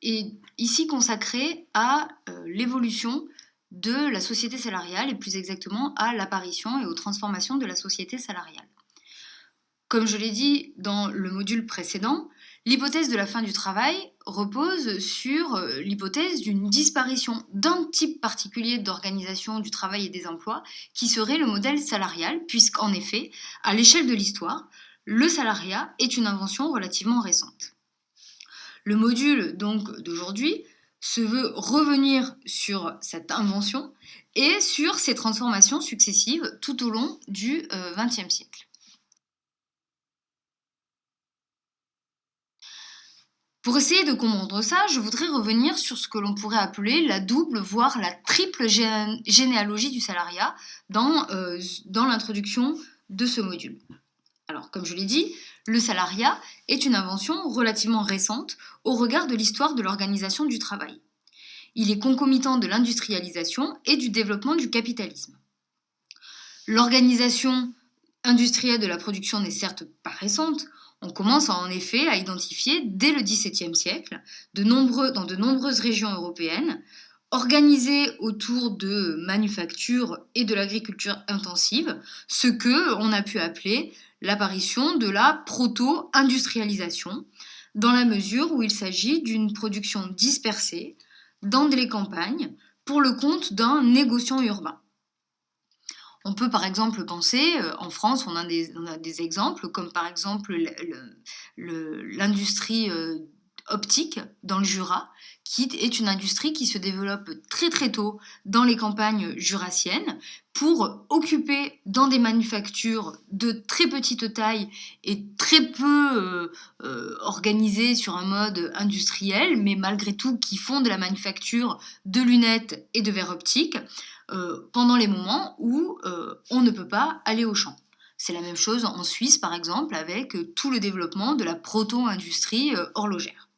est ici consacré à l'évolution de la société salariale et plus exactement à l'apparition et aux transformations de la société salariale. Comme je l'ai dit dans le module précédent, l'hypothèse de la fin du travail repose sur l'hypothèse d'une disparition d'un type particulier d'organisation du travail et des emplois qui serait le modèle salarial, puisqu'en effet, à l'échelle de l'histoire, le salariat est une invention relativement récente. Le module donc d'aujourd'hui se veut revenir sur cette invention et sur ses transformations successives tout au long du XXe siècle. Pour essayer de comprendre ça, je voudrais revenir sur ce que l'on pourrait appeler la double, voire la triple généalogie du salariat dans l'introduction de ce module. Alors, comme je l'ai dit, le salariat est une invention relativement récente au regard de l'histoire de l'organisation du travail. Il est concomitant de l'industrialisation et du développement du capitalisme. L'organisation industrielle de la production n'est certes pas récente. On commence en effet à identifier dès le XVIIe siècle, dans de nombreuses régions européennes, organisées autour de manufactures et de l'agriculture intensive, ce que on a pu appeler l'apparition de la proto-industrialisation, dans la mesure où il s'agit d'une production dispersée dans les campagnes pour le compte d'un négociant urbain. On peut par exemple penser, en France, on a des exemples, comme par exemple l'industrie optique dans le Jura, qui est une industrie qui se développe très très tôt dans les campagnes jurassiennes pour occuper dans des manufactures de très petite taille et très peu organisées sur un mode industriel, mais malgré tout qui font de la manufacture de lunettes et de verres optiques, pendant les moments où on ne peut pas aller au champ. C'est la même chose en Suisse, par exemple, avec tout le développement de la proto-industrie horlogère.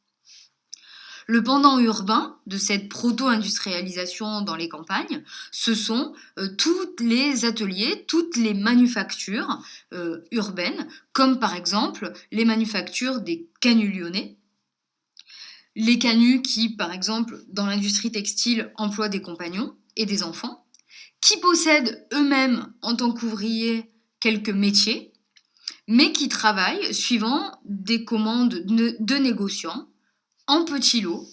Le pendant urbain de cette proto-industrialisation dans les campagnes, ce sont tous les ateliers, toutes les manufactures urbaines, comme par exemple les manufactures des canuts lyonnais. Les canuts qui, par exemple, dans l'industrie textile, emploient des compagnons et des enfants, qui possèdent eux-mêmes, en tant qu'ouvriers, quelques métiers, mais qui travaillent suivant des commandes de négociants, en petits lots,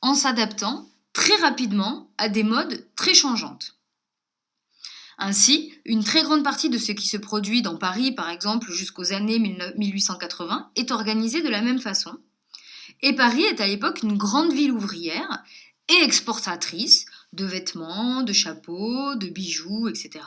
en s'adaptant très rapidement à des modes très changeantes. Ainsi, une très grande partie de ce qui se produit dans Paris, par exemple, jusqu'aux années 1880, est organisée de la même façon. Et Paris est à l'époque une grande ville ouvrière et exportatrice de vêtements, de chapeaux, de bijoux, etc.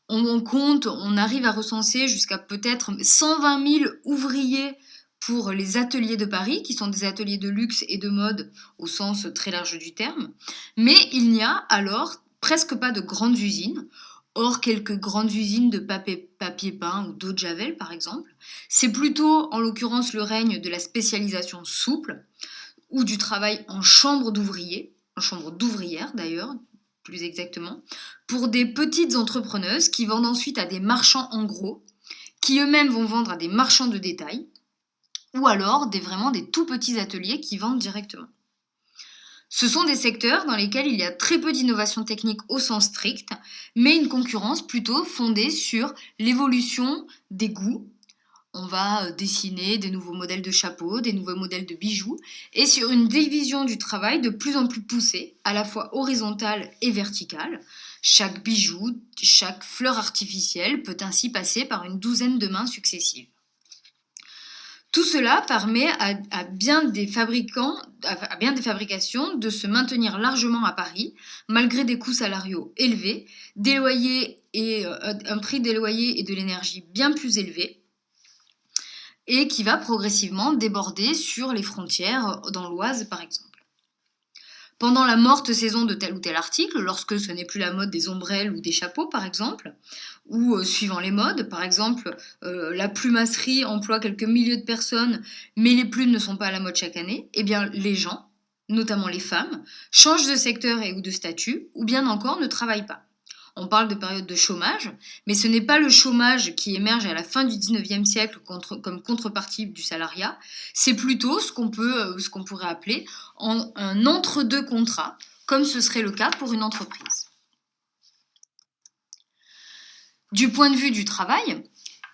On arrive à recenser jusqu'à peut-être 120 000 ouvriers pour les ateliers de Paris, qui sont des ateliers de luxe et de mode au sens très large du terme. Mais il n'y a alors presque pas de grandes usines, hors quelques grandes usines de papier peint ou d'eau de Javel par exemple. C'est plutôt en l'occurrence le règne de la spécialisation souple ou du travail en chambre d'ouvriers, en chambre d'ouvrière d'ailleurs, plus exactement, pour des petites entrepreneuses qui vendent ensuite à des marchands en gros, qui eux-mêmes vont vendre à des marchands de détail, ou alors vraiment des tout petits ateliers qui vendent directement. Ce sont des secteurs dans lesquels il y a très peu d'innovation technique au sens strict, mais une concurrence plutôt fondée sur l'évolution des goûts. On va dessiner des nouveaux modèles de chapeaux, des nouveaux modèles de bijoux, et sur une division du travail de plus en plus poussée, à la fois horizontale et verticale. Chaque bijou, chaque fleur artificielle peut ainsi passer par une douzaine de mains successives. Tout cela permet à bien des fabrications de se maintenir largement à Paris, malgré des coûts salariaux élevés, un prix des loyers et de l'énergie bien plus élevé, et qui va progressivement déborder sur les frontières, dans l'Oise par exemple. Pendant la morte saison de tel ou tel article, lorsque ce n'est plus la mode des ombrelles ou des chapeaux par exemple, ou suivant les modes, par exemple la plumasserie emploie quelques milliers de personnes, mais les plumes ne sont pas à la mode chaque année, eh bien les gens, notamment les femmes, changent de secteur et ou de statut, ou bien encore ne travaillent pas. On parle de période de chômage, mais ce n'est pas le chômage qui émerge à la fin du 19e siècle comme contrepartie du salariat, c'est plutôt ce qu'on pourrait appeler un entre-deux contrat, comme ce serait le cas pour une entreprise. Du point de vue du travail,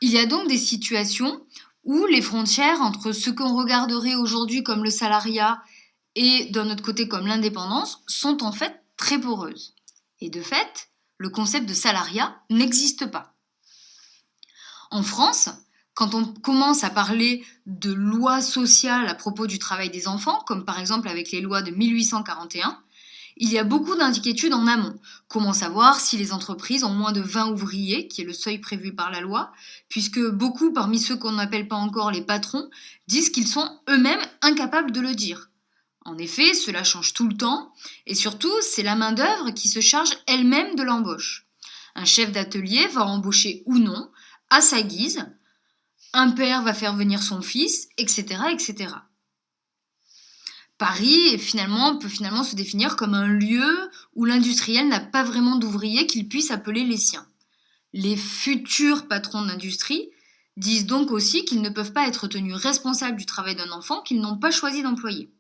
il y a donc des situations où les frontières entre ce qu'on regarderait aujourd'hui comme le salariat et d'un autre côté comme l'indépendance sont en fait très poreuses. Et de fait, le concept de salariat n'existe pas. En France, quand on commence à parler de lois sociales à propos du travail des enfants, comme par exemple avec les lois de 1841, il y a beaucoup d'inquiétudes en amont. Comment savoir si les entreprises ont moins de 20 ouvriers, qui est le seuil prévu par la loi, puisque beaucoup parmi ceux qu'on n'appelle pas encore les patrons disent qu'ils sont eux-mêmes incapables de le dire. En effet, cela change tout le temps, et surtout, c'est la main-d'œuvre qui se charge elle-même de l'embauche. Un chef d'atelier va embaucher ou non, à sa guise, un père va faire venir son fils, etc., etc. Paris peut finalement se définir comme un lieu où l'industriel n'a pas vraiment d'ouvriers qu'il puisse appeler les siens. Les futurs patrons d'industrie disent donc aussi qu'ils ne peuvent pas être tenus responsables du travail d'un enfant qu'ils n'ont pas choisi d'employer.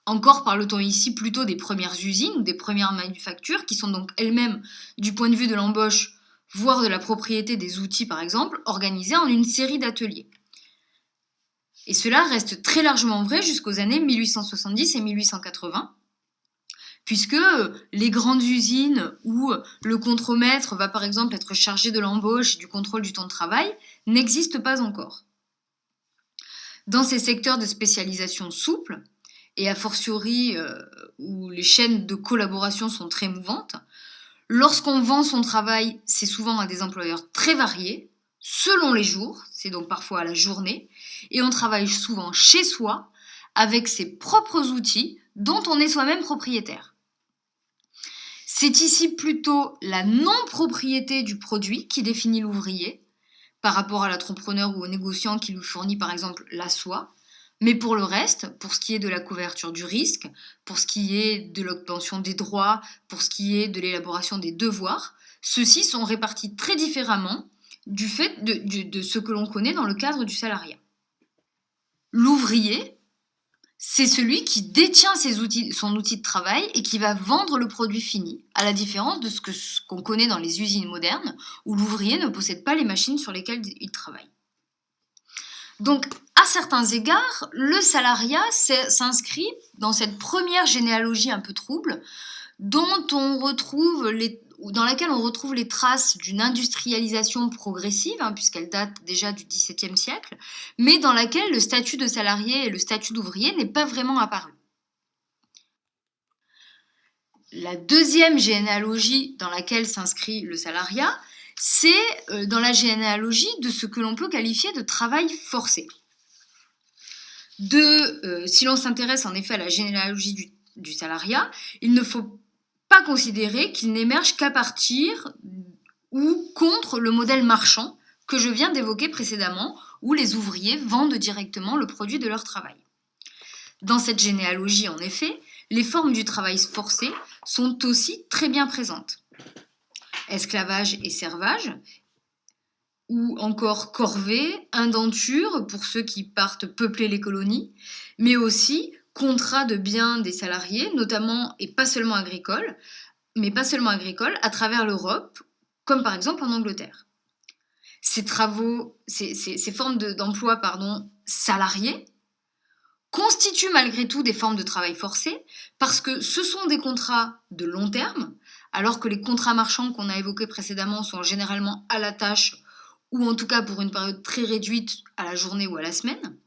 Encore parle-t-on ici plutôt des premières usines ou des premières manufactures qui sont donc elles-mêmes, du point de vue de l'embauche, voire de la propriété des outils par exemple, organisées en une série d'ateliers. Et cela reste très largement vrai jusqu'aux années 1870 et 1880, puisque les grandes usines où le contremaître va par exemple être chargé de l'embauche et du contrôle du temps de travail n'existent pas encore. Dans ces secteurs de spécialisation souple, et a fortiori où les chaînes de collaboration sont très mouvantes, lorsqu'on vend son travail, c'est souvent à des employeurs très variés, selon les jours, c'est donc parfois à la journée, et on travaille souvent chez soi, avec ses propres outils dont on est soi-même propriétaire. C'est ici plutôt la non-propriété du produit qui définit l'ouvrier, par rapport à l'entrepreneur ou au négociant qui lui fournit par exemple la soie, mais pour le reste, pour ce qui est de la couverture du risque, pour ce qui est de l'obtention des droits, pour ce qui est de l'élaboration des devoirs, ceux-ci sont répartis très différemment du fait de ce que l'on connaît dans le cadre du salariat. L'ouvrier, c'est celui qui détient son outil de travail et qui va vendre le produit fini, à la différence de ce qu'on connaît dans les usines modernes, où l'ouvrier ne possède pas les machines sur lesquelles il travaille. Donc, à certains égards, le salariat s'inscrit dans cette première généalogie un peu trouble, dans laquelle on retrouve les traces d'une industrialisation progressive, puisqu'elle date déjà du XVIIe siècle, mais dans laquelle le statut de salarié et le statut d'ouvrier n'est pas vraiment apparu. La deuxième généalogie dans laquelle s'inscrit le salariat, c'est dans la généalogie de ce que l'on peut qualifier de travail forcé. Si l'on s'intéresse en effet à la généalogie du salariat, il ne faut pas considérer qu'il n'émerge qu'à partir ou contre le modèle marchand que je viens d'évoquer précédemment, où les ouvriers vendent directement le produit de leur travail. Dans cette généalogie, en effet, les formes du travail forcé sont aussi très bien présentes. Esclavage et servage, ou encore corvée, indenture pour ceux qui partent peupler les colonies, mais aussi contrat de biens des salariés, notamment et pas seulement agricoles, à travers l'Europe, comme par exemple en Angleterre. Ces formes d'emploi salariés constituent malgré tout des formes de travail forcé parce que ce sont des contrats de long terme, alors que les contrats marchands qu'on a évoqués précédemment sont généralement à la tâche ou en tout cas pour une période très réduite à la journée ou à la semaine.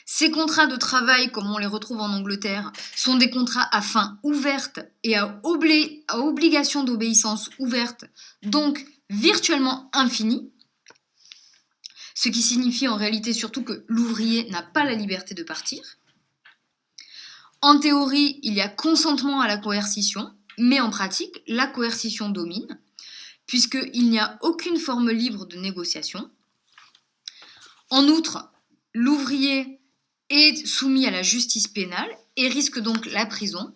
Ces contrats de travail, comme on les retrouve en Angleterre, sont des contrats à fin ouverte et à obligation d'obéissance ouverte, donc virtuellement infinie, ce qui signifie en réalité surtout que l'ouvrier n'a pas la liberté de partir. En théorie, il y a consentement à la coercition, mais en pratique, la coercition domine, puisqu'il n'y a aucune forme libre de négociation. En outre, l'ouvrier est soumis à la justice pénale et risque donc la prison,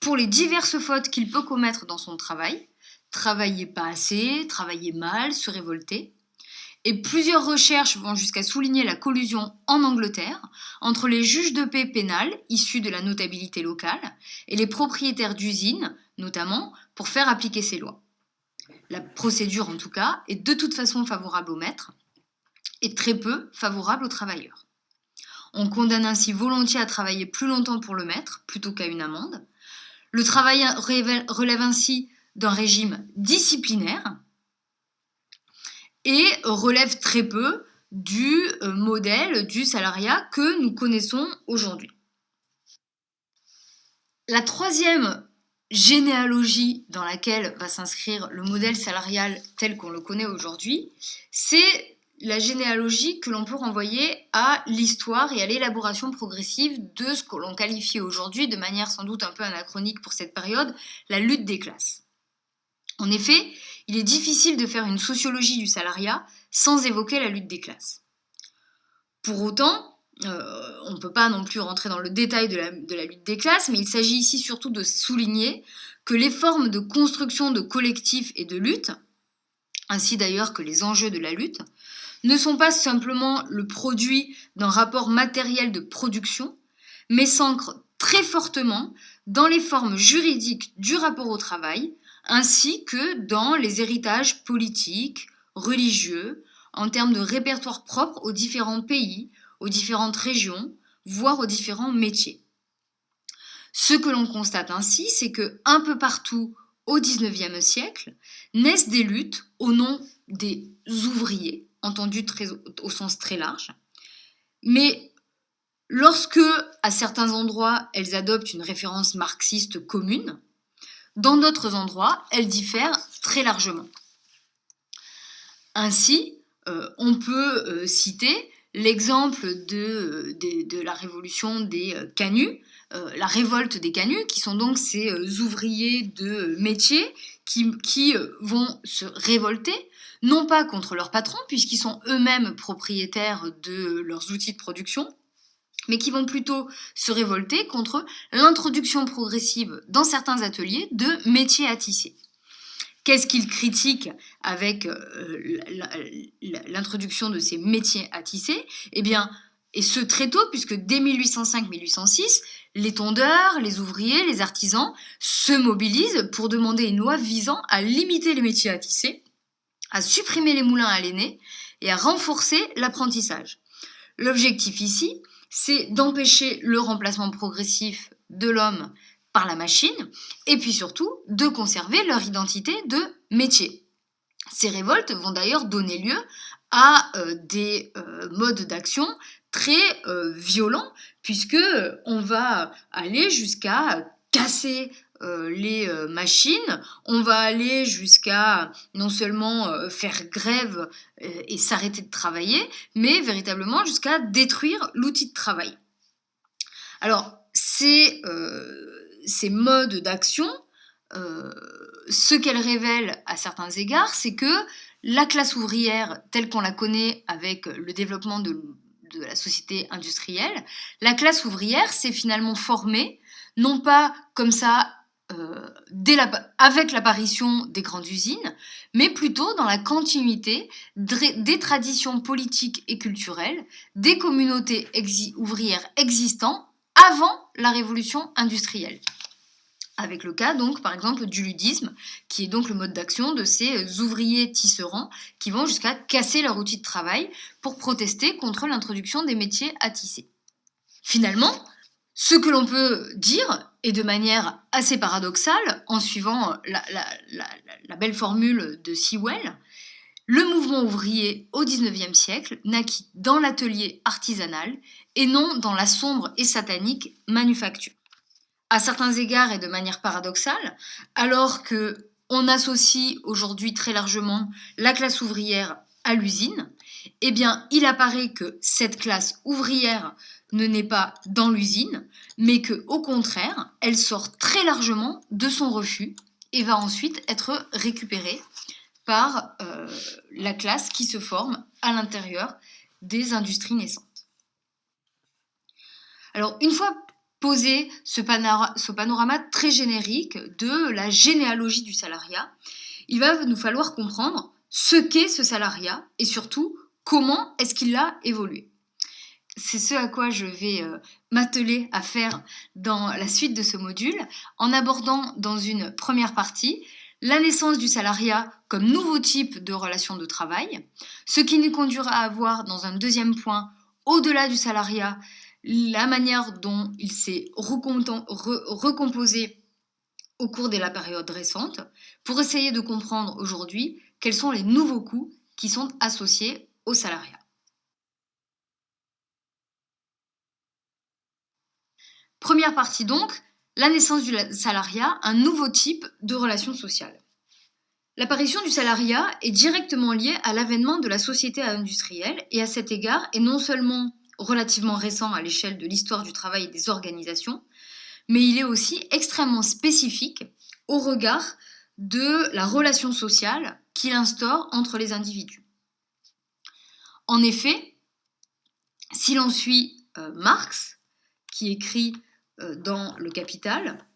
pour les diverses fautes qu'il peut commettre dans son travail, travailler pas assez, travailler mal, se révolter. Et plusieurs recherches vont jusqu'à souligner la collusion en Angleterre entre les juges de paix pénales, issus de la notabilité locale, et les propriétaires d'usines, notamment, pour faire appliquer ces lois. La procédure, en tout cas, est de toute façon favorable aux maîtres et très peu favorable aux travailleurs. On condamne ainsi volontiers à travailler plus longtemps pour le maître, plutôt qu'à une amende. Le travail relève ainsi d'un régime disciplinaire, et relève très peu du modèle du salariat que nous connaissons aujourd'hui. La troisième généalogie dans laquelle va s'inscrire le modèle salarial tel qu'on le connaît aujourd'hui, c'est la généalogie que l'on peut renvoyer à l'histoire et à l'élaboration progressive de ce que l'on qualifie aujourd'hui, de manière sans doute un peu anachronique pour cette période, la lutte des classes. En effet, il est difficile de faire une sociologie du salariat sans évoquer la lutte des classes. Pour autant, on ne peut pas non plus rentrer dans le détail de la lutte des classes, mais il s'agit ici surtout de souligner que les formes de construction de collectifs et de lutte, ainsi d'ailleurs que les enjeux de la lutte, ne sont pas simplement le produit d'un rapport matériel de production, mais s'ancrent très fortement dans les formes juridiques du rapport au travail, ainsi que dans les héritages politiques, religieux, en termes de répertoire propre aux différents pays, aux différentes régions, voire aux différents métiers. Ce que l'on constate ainsi, c'est que un peu partout au XIXe siècle naissent des luttes au nom des ouvriers, entendu au sens très large, mais lorsque, à certains endroits, elles adoptent une référence marxiste commune, dans d'autres endroits, elles diffèrent très largement. Ainsi, on peut citer l'exemple de la révolution des canuts, la révolte des canuts, qui sont donc ces ouvriers de métier qui vont se révolter, non pas contre leurs patrons, puisqu'ils sont eux-mêmes propriétaires de leurs outils de production, mais qui vont plutôt se révolter contre l'introduction progressive dans certains ateliers de métiers à tisser. Qu'est-ce qu'ils critiquent avec l'introduction de ces métiers à tisser ? Eh bien, et ce très tôt, puisque dès 1805-1806, les tondeurs, les ouvriers, les artisans se mobilisent pour demander une loi visant à limiter les métiers à tisser, à supprimer les moulins à lainer et à renforcer l'apprentissage. L'objectif ici, c'est d'empêcher le remplacement progressif de l'homme par la machine, et puis surtout de conserver leur identité de métier. Ces révoltes vont d'ailleurs donner lieu à des modes d'action très violents, puisque on va aller jusqu'à casser les machines, on va aller jusqu'à non seulement faire grève et s'arrêter de travailler, mais véritablement jusqu'à détruire l'outil de travail. Alors, ces modes d'action, ce qu'elles révèlent à certains égards, c'est que la classe ouvrière, telle qu'on la connaît avec le développement de la société industrielle, la classe ouvrière s'est finalement formée, non pas comme ça avec l'apparition des grandes usines, mais plutôt dans la continuité des traditions politiques et culturelles des communautés ouvrières existantes avant la révolution industrielle. Avec le cas, donc, par exemple, du ludisme, qui est donc le mode d'action de ces ouvriers tisserands qui vont jusqu'à casser leur outil de travail pour protester contre l'introduction des métiers à tisser. Finalement, ce que l'on peut dire, et de manière assez paradoxale, en suivant la belle formule de Sewell, le mouvement ouvrier au XIXe siècle naquit dans l'atelier artisanal et non dans la sombre et satanique manufacture. À certains égards et de manière paradoxale, alors qu'on associe aujourd'hui très largement la classe ouvrière à l'usine, eh bien, il apparaît que cette classe ouvrière ne naît pas dans l'usine, mais qu'au contraire, elle sort très largement de son refus et va ensuite être récupérée par la classe qui se forme à l'intérieur des industries naissantes. Alors, une fois poser ce panorama très générique de la généalogie du salariat, il va nous falloir comprendre ce qu'est ce salariat et surtout comment est-ce qu'il a évolué. C'est ce à quoi je vais m'atteler à faire dans la suite de ce module, en abordant dans une première partie la naissance du salariat comme nouveau type de relation de travail, ce qui nous conduira à voir dans un deuxième point, au-delà du salariat, la manière dont il s'est recomposé au cours de la période récente, pour essayer de comprendre aujourd'hui quels sont les nouveaux coûts qui sont associés au salariat. Première partie donc, la naissance du salariat, un nouveau type de relation sociale. L'apparition du salariat est directement liée à l'avènement de la société industrielle et à cet égard est non seulement relativement récent à l'échelle de l'histoire du travail et des organisations, mais il est aussi extrêmement spécifique au regard de la relation sociale qu'il instaure entre les individus. En effet, si l'on suit Marx, qui écrit dans Le Capital,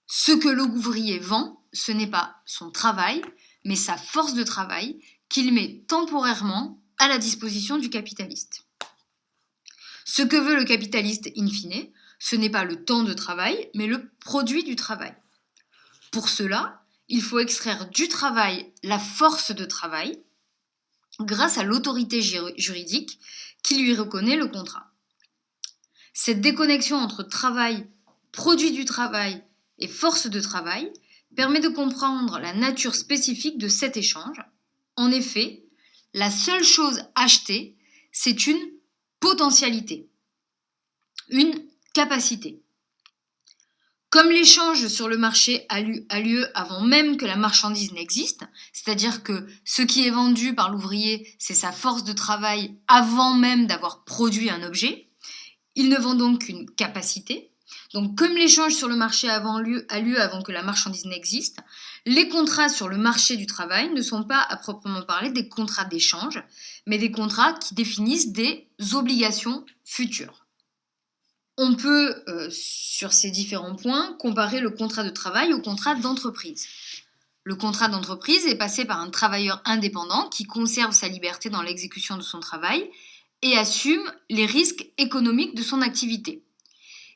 ce que l'ouvrier vend, ce n'est pas son travail, mais sa force de travail qu'il met temporairement à la disposition du capitaliste. Ce que veut le capitaliste in fine, ce n'est pas le temps de travail, mais le produit du travail. Pour cela, il faut extraire du travail la force de travail grâce à l'autorité juridique qui lui reconnaît le contrat. Cette déconnexion entre travail, produit du travail et force de travail permet de comprendre la nature spécifique de cet échange. En effet, la seule chose achetée, c'est une potentialité, une capacité. Comme l'échange sur le marché a lieu avant même que la marchandise n'existe, c'est-à-dire que ce qui est vendu par l'ouvrier, c'est sa force de travail avant même d'avoir produit un objet, il ne vend donc qu'une capacité. Donc comme l'échange sur le marché a lieu avant que la marchandise n'existe, les contrats sur le marché du travail ne sont pas à proprement parler des contrats d'échange, mais des contrats qui définissent des obligations futures. On peut, sur ces différents points, comparer le contrat de travail au contrat d'entreprise. Le contrat d'entreprise est passé par un travailleur indépendant qui conserve sa liberté dans l'exécution de son travail et assume les risques économiques de son activité.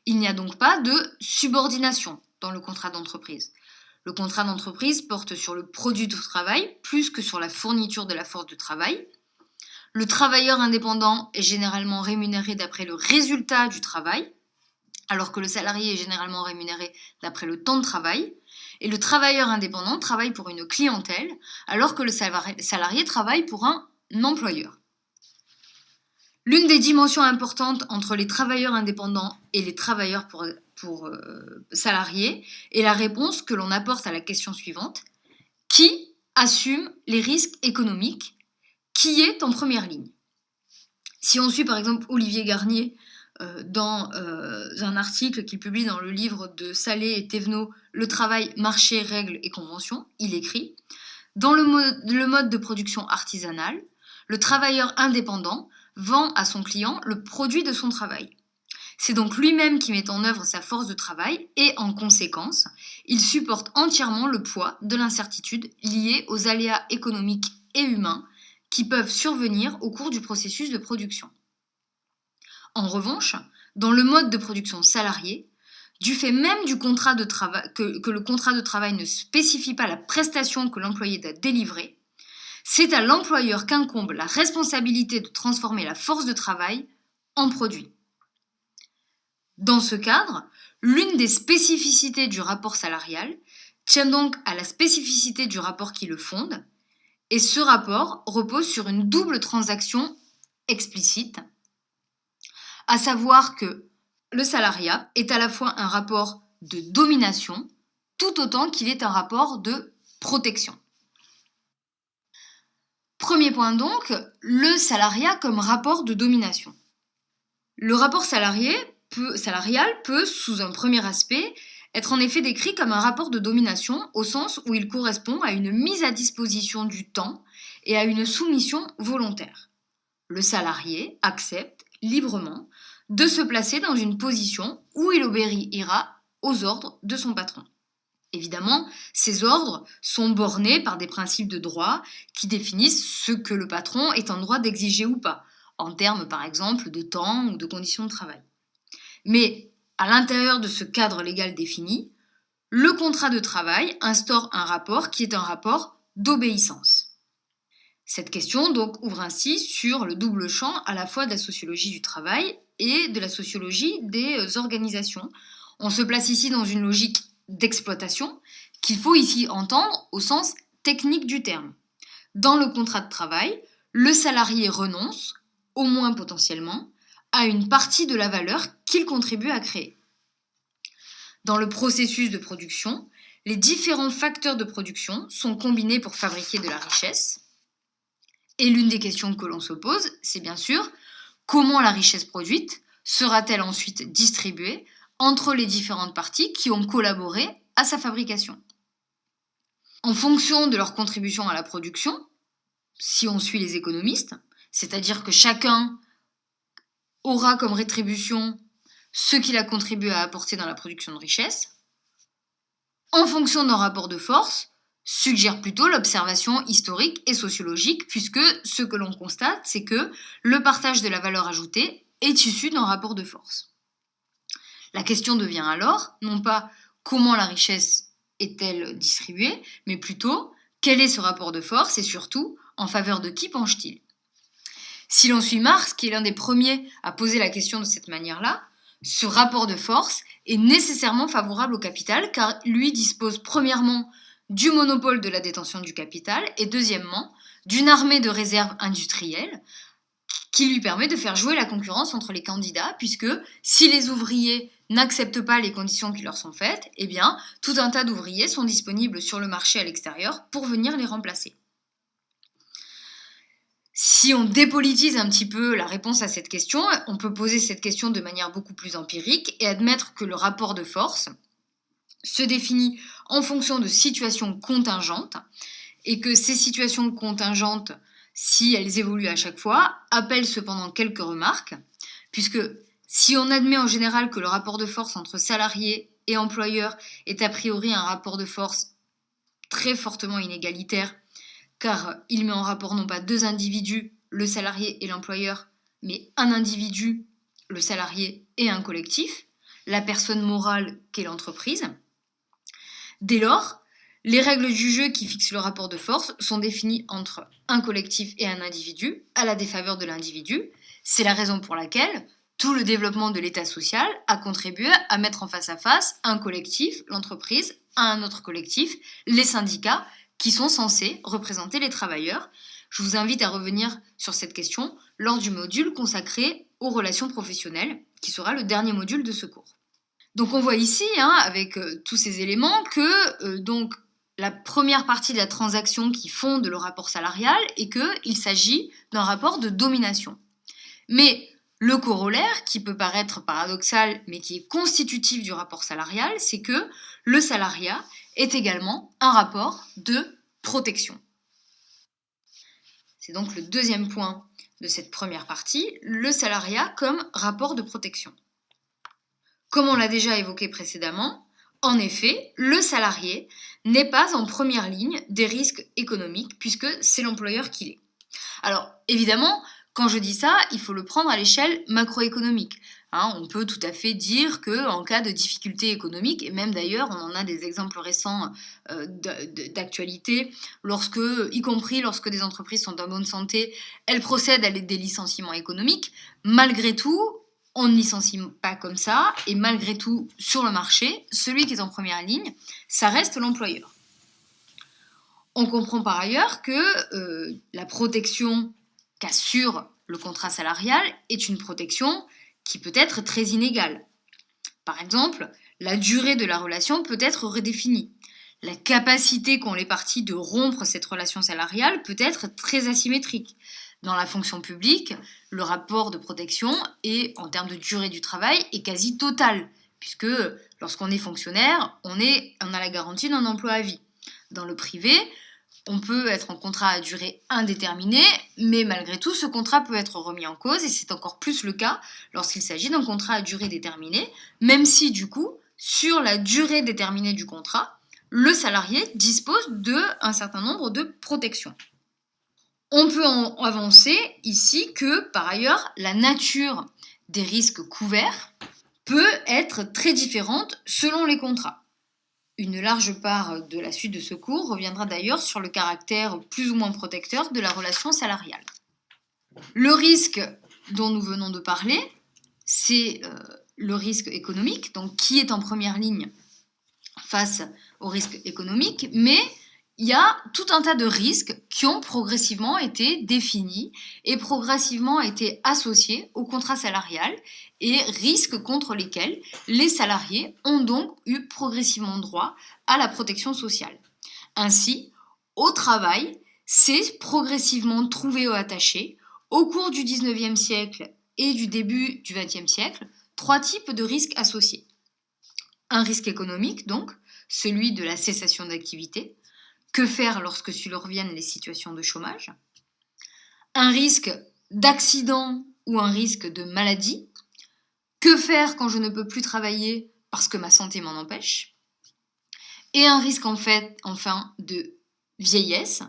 Il n'y a donc pas de subordination dans le contrat d'entreprise. Le contrat d'entreprise porte sur le produit du travail plus que sur la fourniture de la force de travail. Le travailleur indépendant est généralement rémunéré d'après le résultat du travail, alors que le salarié est généralement rémunéré d'après le temps de travail. Et le travailleur indépendant travaille pour une clientèle, alors que le salarié travaille pour un employeur. L'une des dimensions importantes entre les travailleurs indépendants et les travailleurs pour salariés est la réponse que l'on apporte à la question suivante. Qui assume les risques économiques? Qui est en première ligne? Si on suit par exemple Olivier Garnier dans un article qu'il publie dans le livre de Salé et Thévenot, Le travail, marché, règles et conventions, il écrit « Dans le mode de production artisanale, le travailleur indépendant vend à son client le produit de son travail. C'est donc lui-même qui met en œuvre sa force de travail et, en conséquence, il supporte entièrement le poids de l'incertitude liée aux aléas économiques et humains qui peuvent survenir au cours du processus de production. En revanche, dans le mode de production salarié, du fait même du contrat de travail, que le contrat de travail ne spécifie pas la prestation que l'employé doit délivrer, c'est à l'employeur qu'incombe la responsabilité de transformer la force de travail en produit. Dans ce cadre, l'une des spécificités du rapport salarial tient donc à la spécificité du rapport qui le fonde, et ce rapport repose sur une double transaction explicite, à savoir que le salariat est à la fois un rapport de domination, tout autant qu'il est un rapport de protection. Premier point donc, le salariat comme rapport de domination. Le rapport salarial peut, sous un premier aspect, être en effet décrit comme un rapport de domination au sens où il correspond à une mise à disposition du temps et à une soumission volontaire. Le salarié accepte librement de se placer dans une position où il obéira aux ordres de son patron. Évidemment, ces ordres sont bornés par des principes de droit qui définissent ce que le patron est en droit d'exiger ou pas, en termes par exemple de temps ou de conditions de travail. Mais à l'intérieur de ce cadre légal défini, le contrat de travail instaure un rapport qui est un rapport d'obéissance. Cette question donc ouvre ainsi sur le double champ à la fois de la sociologie du travail et de la sociologie des organisations. On se place ici dans une logique d'exploitation qu'il faut ici entendre au sens technique du terme. Dans le contrat de travail, le salarié renonce, au moins potentiellement, à une partie de la valeur qu'il contribue à créer. Dans le processus de production, les différents facteurs de production sont combinés pour fabriquer de la richesse. Et l'une des questions que l'on se pose, c'est bien sûr comment la richesse produite sera-t-elle ensuite distribuée entre les différentes parties qui ont collaboré à sa fabrication. En fonction de leur contribution à la production, si on suit les économistes, c'est-à-dire que chacun aura comme rétribution ce qu'il a contribué à apporter dans la production de richesse, en fonction d'un rapport de force, suggère plutôt l'observation historique et sociologique, puisque ce que l'on constate, c'est que le partage de la valeur ajoutée est issu d'un rapport de force. La question devient alors, non pas comment la richesse est-elle distribuée, mais plutôt quel est ce rapport de force et surtout en faveur de qui penche-t-il. Si l'on suit Marx, qui est l'un des premiers à poser la question de cette manière-là, ce rapport de force est nécessairement favorable au capital car lui dispose premièrement du monopole de la détention du capital et deuxièmement d'une armée de réserve industrielle qui lui permet de faire jouer la concurrence entre les candidats puisque si les ouvriers n'acceptent pas les conditions qui leur sont faites, eh bien tout un tas d'ouvriers sont disponibles sur le marché à l'extérieur pour venir les remplacer. Si on dépolitise un petit peu la réponse à cette question, on peut poser cette question de manière beaucoup plus empirique et admettre que le rapport de force se définit en fonction de situations contingentes et que ces situations contingentes, si elles évoluent à chaque fois, appellent cependant quelques remarques, puisque si on admet en général que le rapport de force entre salariés et employeurs est a priori un rapport de force très fortement inégalitaire, car il met en rapport non pas deux individus, le salarié et l'employeur, mais un individu, le salarié, et un collectif, la personne morale qu'est l'entreprise. Dès lors, les règles du jeu qui fixent le rapport de force sont définies entre un collectif et un individu, à la défaveur de l'individu. C'est la raison pour laquelle tout le développement de l'État social a contribué à mettre en face à face un collectif, l'entreprise, à un autre collectif, les syndicats, qui sont censés représenter les travailleurs. Je vous invite à revenir sur cette question lors du module consacré aux relations professionnelles, qui sera le dernier module de ce cours. Donc on voit ici, avec tous ces éléments, que donc la première partie de la transaction qui fonde le rapport salarial est qu'il s'agit d'un rapport de domination. Mais le corollaire, qui peut paraître paradoxal, mais qui est constitutif du rapport salarial, c'est que le salariat est également un rapport de protection. C'est donc le deuxième point de cette première partie, le salariat comme rapport de protection. Comme on l'a déjà évoqué précédemment, en effet, le salarié n'est pas en première ligne des risques économiques puisque c'est l'employeur qui l'est. Alors, évidemment, quand je dis ça, il faut le prendre à l'échelle macroéconomique. On peut tout à fait dire qu'en cas de difficultés économiques, et même d'ailleurs, on en a des exemples récents d'actualité, y compris lorsque des entreprises sont en bonne santé, elles procèdent à des licenciements économiques. Malgré tout, on ne licencie pas comme ça, et malgré tout, sur le marché, celui qui est en première ligne, ça reste l'employeur. On comprend par ailleurs que la protection qu'assure le contrat salarial est une protection qui peut être très inégale. Par exemple, la durée de la relation peut être redéfinie. La capacité qu'ont les parties de rompre cette relation salariale peut être très asymétrique. Dans la fonction publique, le rapport de protection en termes de durée du travail est quasi total, puisque lorsqu'on est fonctionnaire, on a la garantie d'un emploi à vie. Dans le privé, On peut être en contrat à durée indéterminée, mais malgré tout, ce contrat peut être remis en cause, et c'est encore plus le cas lorsqu'il s'agit d'un contrat à durée déterminée, même si du coup, sur la durée déterminée du contrat, le salarié dispose d'un certain nombre de protections. On peut avancer ici que, par ailleurs, la nature des risques couverts peut être très différente selon les contrats. Une large part de la suite de ce cours reviendra d'ailleurs sur le caractère plus ou moins protecteur de la relation salariale. Le risque dont nous venons de parler, c'est le risque économique, donc qui est en première ligne face au risque économique, mais il y a tout un tas de risques qui ont progressivement été définis et progressivement été associés au contrat salarial, et risques contre lesquels les salariés ont donc eu progressivement droit à la protection sociale. Ainsi, au travail, s'est progressivement trouvé attaché, au cours du 19e siècle et du début du 20e siècle, 3 types de risques associés. Un risque économique, donc, celui de la cessation d'activité. Que faire lorsque surviennent les situations de chômage? Un risque d'accident ou un risque de maladie. Que faire quand je ne peux plus travailler parce que ma santé m'en empêche? Et un risque enfin de vieillesse.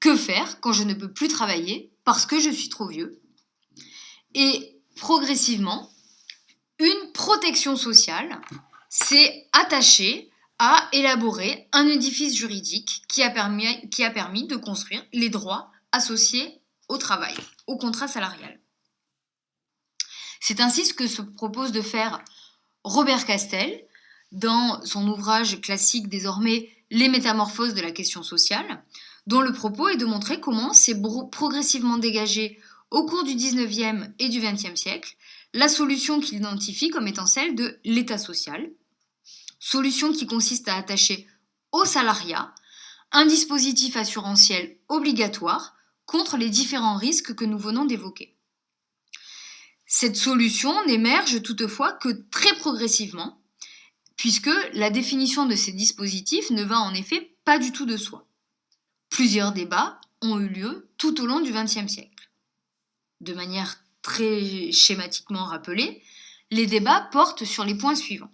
Que faire quand je ne peux plus travailler parce que je suis trop vieux? Et progressivement, une protection sociale s'est attachée à élaborer un édifice juridique qui a permis de construire les droits associés au travail, au contrat salarial. C'est ainsi ce que se propose de faire Robert Castel dans son ouvrage classique désormais Les Métamorphoses de la question sociale, dont le propos est de montrer comment s'est progressivement dégagée au cours du 19e et du 20e siècle la solution qu'il identifie comme étant celle de l'État social, solution qui consiste à attacher au salariat un dispositif assurantiel obligatoire contre les différents risques que nous venons d'évoquer. Cette solution n'émerge toutefois que très progressivement, puisque la définition de ces dispositifs ne va en effet pas du tout de soi. Plusieurs débats ont eu lieu tout au long du XXe siècle. De manière très schématiquement rappelée, les débats portent sur les points suivants.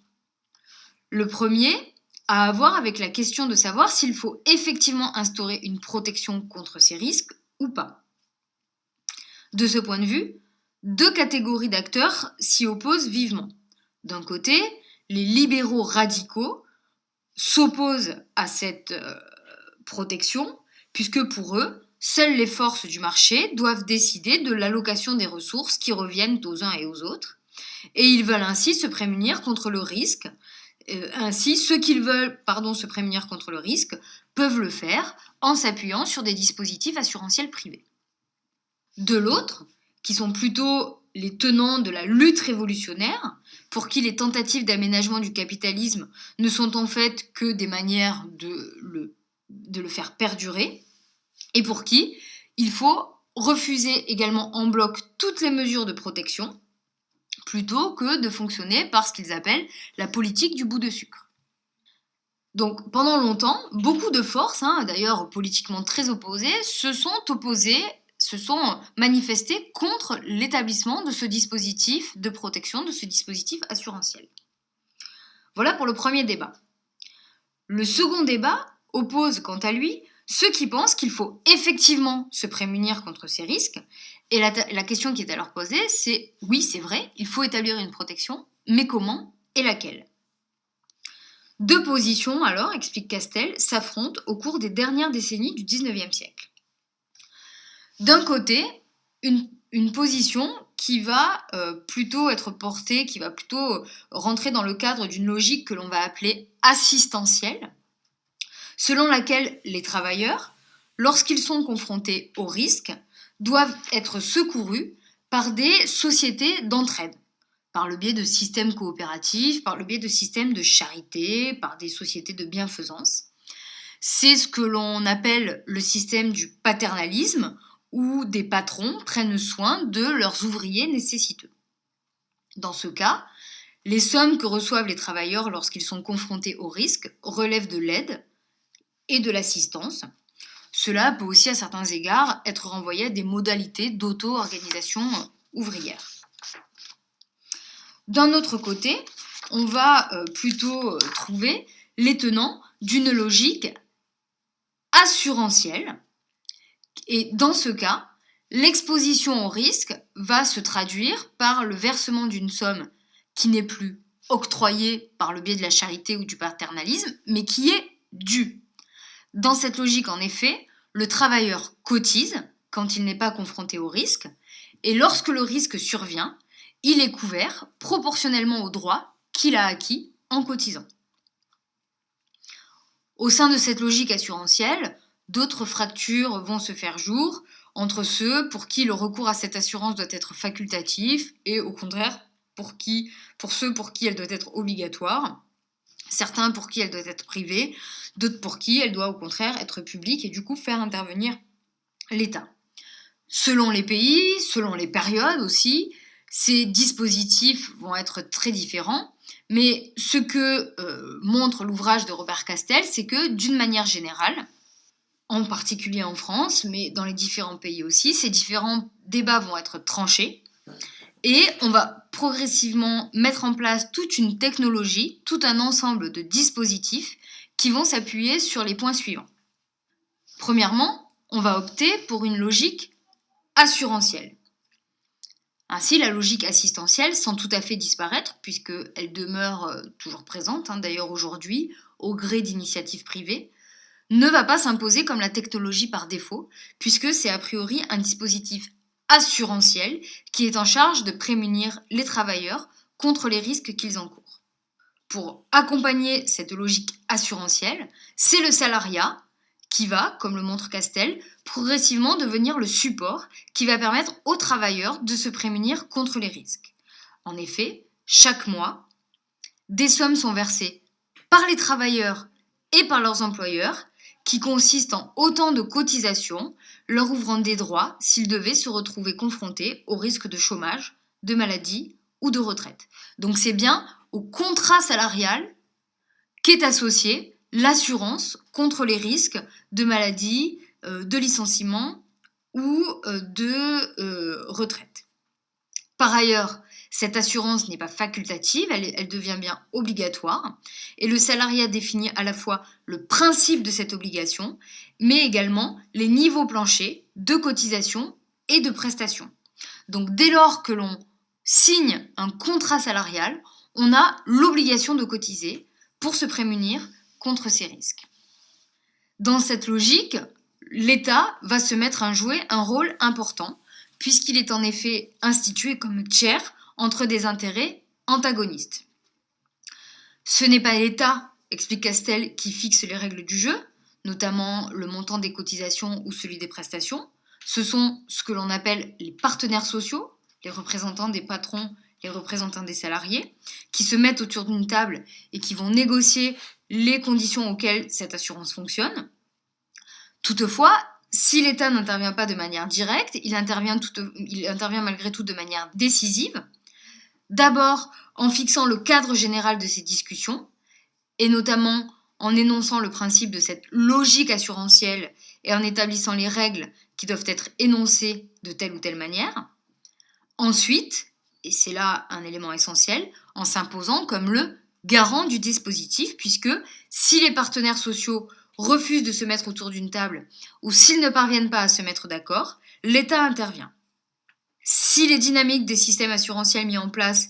Le premier a à voir avec la question de savoir s'il faut effectivement instaurer une protection contre ces risques ou pas. De ce point de vue, 2 catégories d'acteurs s'y opposent vivement. D'un côté, les libéraux radicaux s'opposent à cette protection, puisque pour eux, seules les forces du marché doivent décider de l'allocation des ressources qui reviennent aux uns et aux autres, et ils veulent ainsi se prémunir contre le risque. Ainsi, ceux qui veulent se prémunir contre le risque peuvent le faire en s'appuyant sur des dispositifs assurantiels privés. De l'autre, qui sont plutôt les tenants de la lutte révolutionnaire, pour qui les tentatives d'aménagement du capitalisme ne sont en fait que des manières de le faire perdurer, et pour qui il faut refuser également en bloc toutes les mesures de protection, plutôt que de fonctionner par ce qu'ils appellent la politique du bout de sucre. Donc pendant longtemps, beaucoup de forces, d'ailleurs politiquement très opposées, se sont manifestées contre l'établissement de ce dispositif de protection, de ce dispositif assurantiel. Voilà pour le premier débat. Le second débat oppose quant à lui ceux qui pensent qu'il faut effectivement se prémunir contre ces risques. Et la question qui est alors posée, c'est oui, c'est vrai, il faut établir une protection, mais comment et laquelle? 2 positions, alors, explique Castel, s'affrontent au cours des dernières décennies du XIXe siècle. D'un côté, une position qui va plutôt être portée, qui va plutôt rentrer dans le cadre d'une logique que l'on va appeler assistentielle, selon laquelle les travailleurs, lorsqu'ils sont confrontés au risque, doivent être secourus par des sociétés d'entraide, par le biais de systèmes coopératifs, par le biais de systèmes de charité, par des sociétés de bienfaisance. C'est ce que l'on appelle le système du paternalisme, où des patrons prennent soin de leurs ouvriers nécessiteux. Dans ce cas, les sommes que reçoivent les travailleurs lorsqu'ils sont confrontés au risque relèvent de l'aide et de l'assistance, Cela peut aussi, à certains égards, être renvoyé à des modalités d'auto-organisation ouvrière. D'un autre côté, on va plutôt trouver les tenants d'une logique assurantielle. Et dans ce cas, l'exposition au risque va se traduire par le versement d'une somme qui n'est plus octroyée par le biais de la charité ou du paternalisme, mais qui est due. Dans cette logique, en effet, le travailleur cotise quand il n'est pas confronté au risque, et lorsque le risque survient, il est couvert proportionnellement aux droits qu'il a acquis en cotisant. Au sein de cette logique assurantielle, d'autres fractures vont se faire jour entre ceux pour qui le recours à cette assurance doit être facultatif et au contraire pour ceux pour qui elle doit être obligatoire, certains pour qui elle doit être privée, d'autres pour qui elle doit au contraire être publique et du coup faire intervenir l'État. Selon les pays, selon les périodes aussi, ces dispositifs vont être très différents, mais ce que montre l'ouvrage de Robert Castel, c'est que d'une manière générale, en particulier en France, mais dans les différents pays aussi, ces différents débats vont être tranchés et on va progressivement mettre en place toute une technologie, tout un ensemble de dispositifs qui vont s'appuyer sur les points suivants. Premièrement, on va opter pour une logique assurantielle. Ainsi, la logique assistentielle, sans tout à fait disparaître, puisqu'elle demeure toujours présente, d'ailleurs aujourd'hui, au gré d'initiatives privées, ne va pas s'imposer comme la technologie par défaut, puisque c'est a priori un dispositif assurantiel qui est en charge de prémunir les travailleurs contre les risques qu'ils encourent. Pour accompagner cette logique assurantielle, c'est le salariat qui va, comme le montre Castel, progressivement devenir le support qui va permettre aux travailleurs de se prémunir contre les risques. En effet, chaque mois, des sommes sont versées par les travailleurs et par leurs employeurs qui consistent en autant de cotisations leur ouvrant des droits s'ils devaient se retrouver confrontés au risque de chômage, de maladie ou de retraite. Donc c'est bien au contrat salarial qu'est associée l'assurance contre les risques de maladie, de licenciement ou de retraite. Par ailleurs, cette assurance n'est pas facultative, elle devient bien obligatoire, et le salariat définit à la fois le principe de cette obligation, mais également les niveaux planchers de cotisation et de prestation. Donc dès lors que l'on signe un contrat salarial, on a l'obligation de cotiser pour se prémunir contre ces risques. Dans cette logique, l'État va se mettre à jouer un rôle important, puisqu'il est en effet institué comme tiers entre des intérêts antagonistes. Ce n'est pas l'État, explique Castel, qui fixe les règles du jeu, notamment le montant des cotisations ou celui des prestations. Ce sont ce que l'on appelle les partenaires sociaux, les représentants des patrons, les représentants des salariés, qui se mettent autour d'une table et qui vont négocier les conditions auxquelles cette assurance fonctionne. Toutefois, si l'État n'intervient pas de manière directe, il intervient malgré tout de manière décisive. D'abord, en fixant le cadre général de ces discussions, et notamment en énonçant le principe de cette logique assurantielle et en établissant les règles qui doivent être énoncées de telle ou telle manière. Ensuite, et c'est là un élément essentiel, en s'imposant comme le garant du dispositif, puisque si les partenaires sociaux refusent de se mettre autour d'une table ou s'ils ne parviennent pas à se mettre d'accord, l'État intervient. Si les dynamiques des systèmes assurantiels mis en place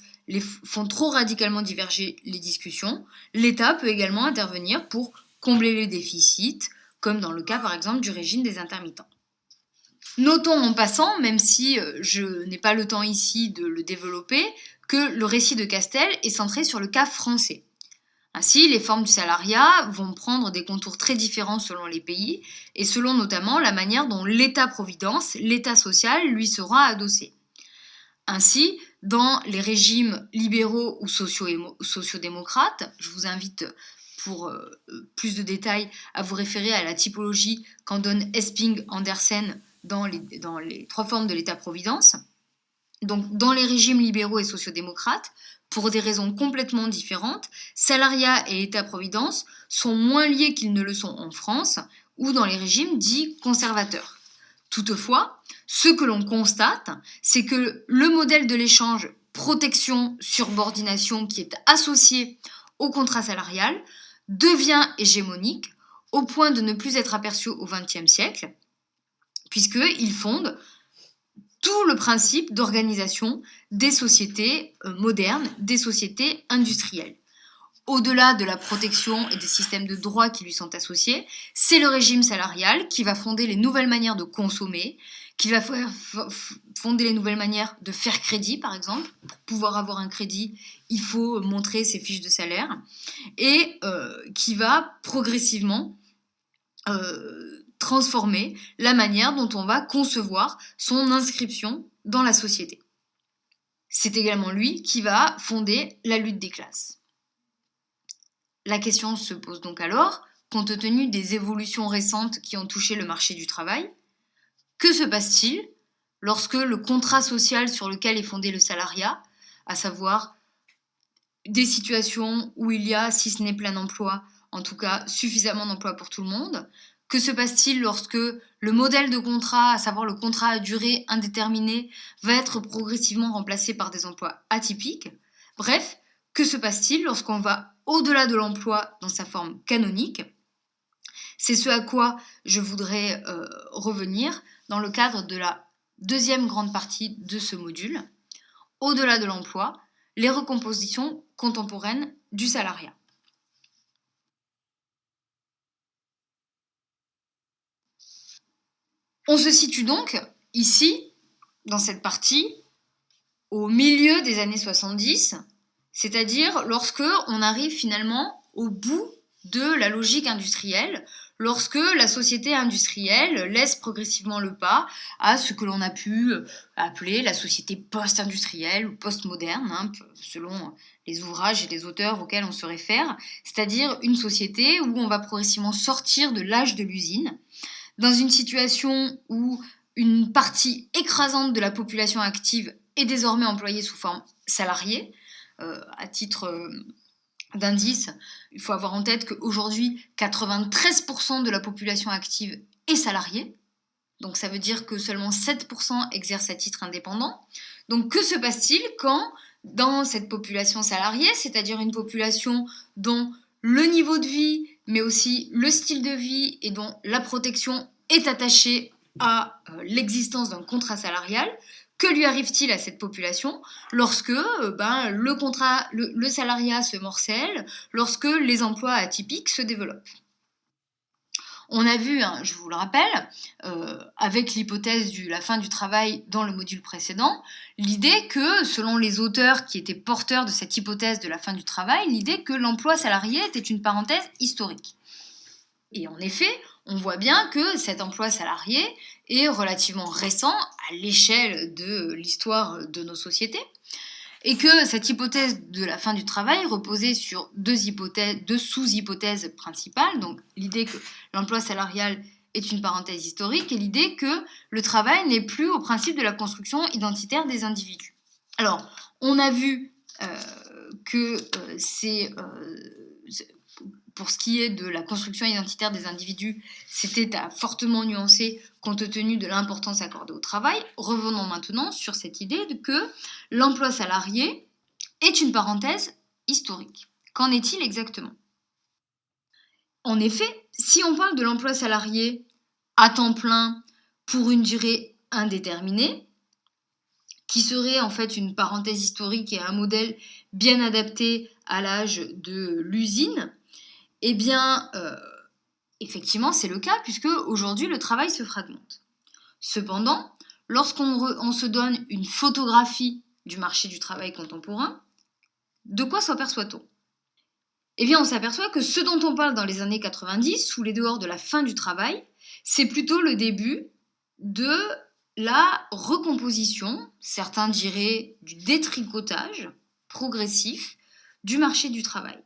font trop radicalement diverger les discussions, l'État peut également intervenir pour combler les déficits, comme dans le cas par exemple du régime des intermittents. Notons en passant, même si je n'ai pas le temps ici de le développer, que le récit de Castel est centré sur le cas français. Ainsi, les formes du salariat vont prendre des contours très différents selon les pays et selon notamment la manière dont l'État-providence, l'État social, lui sera adossé. Ainsi, dans les régimes libéraux ou sociodémocrates, je vous invite pour plus de détails à vous référer à la typologie qu'en donne Esping-Andersen dans les trois formes de l'État-providence. Donc, dans les régimes libéraux et sociodémocrates, pour des raisons complètement différentes, salariat et État-providence sont moins liés qu'ils ne le sont en France, ou dans les régimes dits conservateurs. Toutefois, ce que l'on constate, c'est que le modèle de l'échange protection-subordination qui est associé au contrat salarial devient hégémonique au point de ne plus être aperçu au XXe siècle, puisqu'il fonde tout le principe d'organisation des sociétés modernes, des sociétés industrielles. Au-delà de la protection et des systèmes de droits qui lui sont associés, c'est le régime salarial qui va fonder les nouvelles manières de consommer, qui va fonder les nouvelles manières de faire crédit, par exemple. Pour pouvoir avoir un crédit, il faut montrer ses fiches de salaire, et qui va progressivement transformer la manière dont on va concevoir son inscription dans la société. C'est également lui qui va fonder la lutte des classes. La question se pose donc alors, compte tenu des évolutions récentes qui ont touché le marché du travail, que se passe-t-il lorsque le contrat social sur lequel est fondé le salariat, à savoir des situations où il y a, si ce n'est plein emploi, en tout cas suffisamment d'emploi pour tout le monde? Que se passe-t-il lorsque le modèle de contrat, à savoir le contrat à durée indéterminée, va être progressivement remplacé par des emplois atypiques? Bref, que se passe-t-il lorsqu'on va au-delà de l'emploi dans sa forme canonique? C'est ce à quoi je voudrais revenir dans le cadre de la deuxième grande partie de ce module. Au-delà de l'emploi, les recompositions contemporaines du salariat. On se situe donc ici, dans cette partie, au milieu des années 70, c'est-à-dire lorsque on arrive finalement au bout de la logique industrielle, lorsque la société industrielle laisse progressivement le pas à ce que l'on a pu appeler la société post-industrielle ou post-moderne, selon les ouvrages et les auteurs auxquels on se réfère, c'est-à-dire une société où on va progressivement sortir de l'âge de l'usine, dans une situation où une partie écrasante de la population active est désormais employée sous forme salariée. À titre d'indice, il faut avoir en tête qu'aujourd'hui, 93% de la population active est salariée. Donc ça veut dire que seulement 7% exercent à titre indépendant. Donc que se passe-t-il quand, dans cette population salariée, c'est-à-dire une population dont le niveau de vie, mais aussi le style de vie et dont la protection est attachée à l'existence d'un contrat salarial, que lui arrive-t-il à cette population lorsque le salariat se morcelle, lorsque les emplois atypiques se développent? On a vu, je vous le rappelle, avec l'hypothèse de la fin du travail dans le module précédent, l'idée que, selon les auteurs qui étaient porteurs de cette hypothèse de la fin du travail, l'idée que l'emploi salarié était une parenthèse historique. Et en effet, on voit bien que cet emploi salarié est relativement récent à l'échelle de l'histoire de nos sociétés, et que cette hypothèse de la fin du travail reposait sur deux sous-hypothèses principales, donc l'idée que l'emploi salarial est une parenthèse historique et l'idée que le travail n'est plus au principe de la construction identitaire des individus. Alors, on a vu que pour ce qui est de la construction identitaire des individus, c'était à fortement nuancer compte tenu de l'importance accordée au travail. Revenons maintenant sur cette idée que l'emploi salarié est une parenthèse historique. Qu'en est-il exactement? En effet, si on parle de l'emploi salarié à temps plein pour une durée indéterminée, qui serait en fait une parenthèse historique et un modèle bien adapté à l'âge de l'usine, eh bien, effectivement, c'est le cas puisque aujourd'hui le travail se fragmente. Cependant, lorsqu'on se donne une photographie du marché du travail contemporain, de quoi s'aperçoit-on? Eh bien, on s'aperçoit que ce dont on parle dans les années 90, sous les dehors de la fin du travail, c'est plutôt le début de la recomposition, certains diraient du détricotage progressif du marché du travail.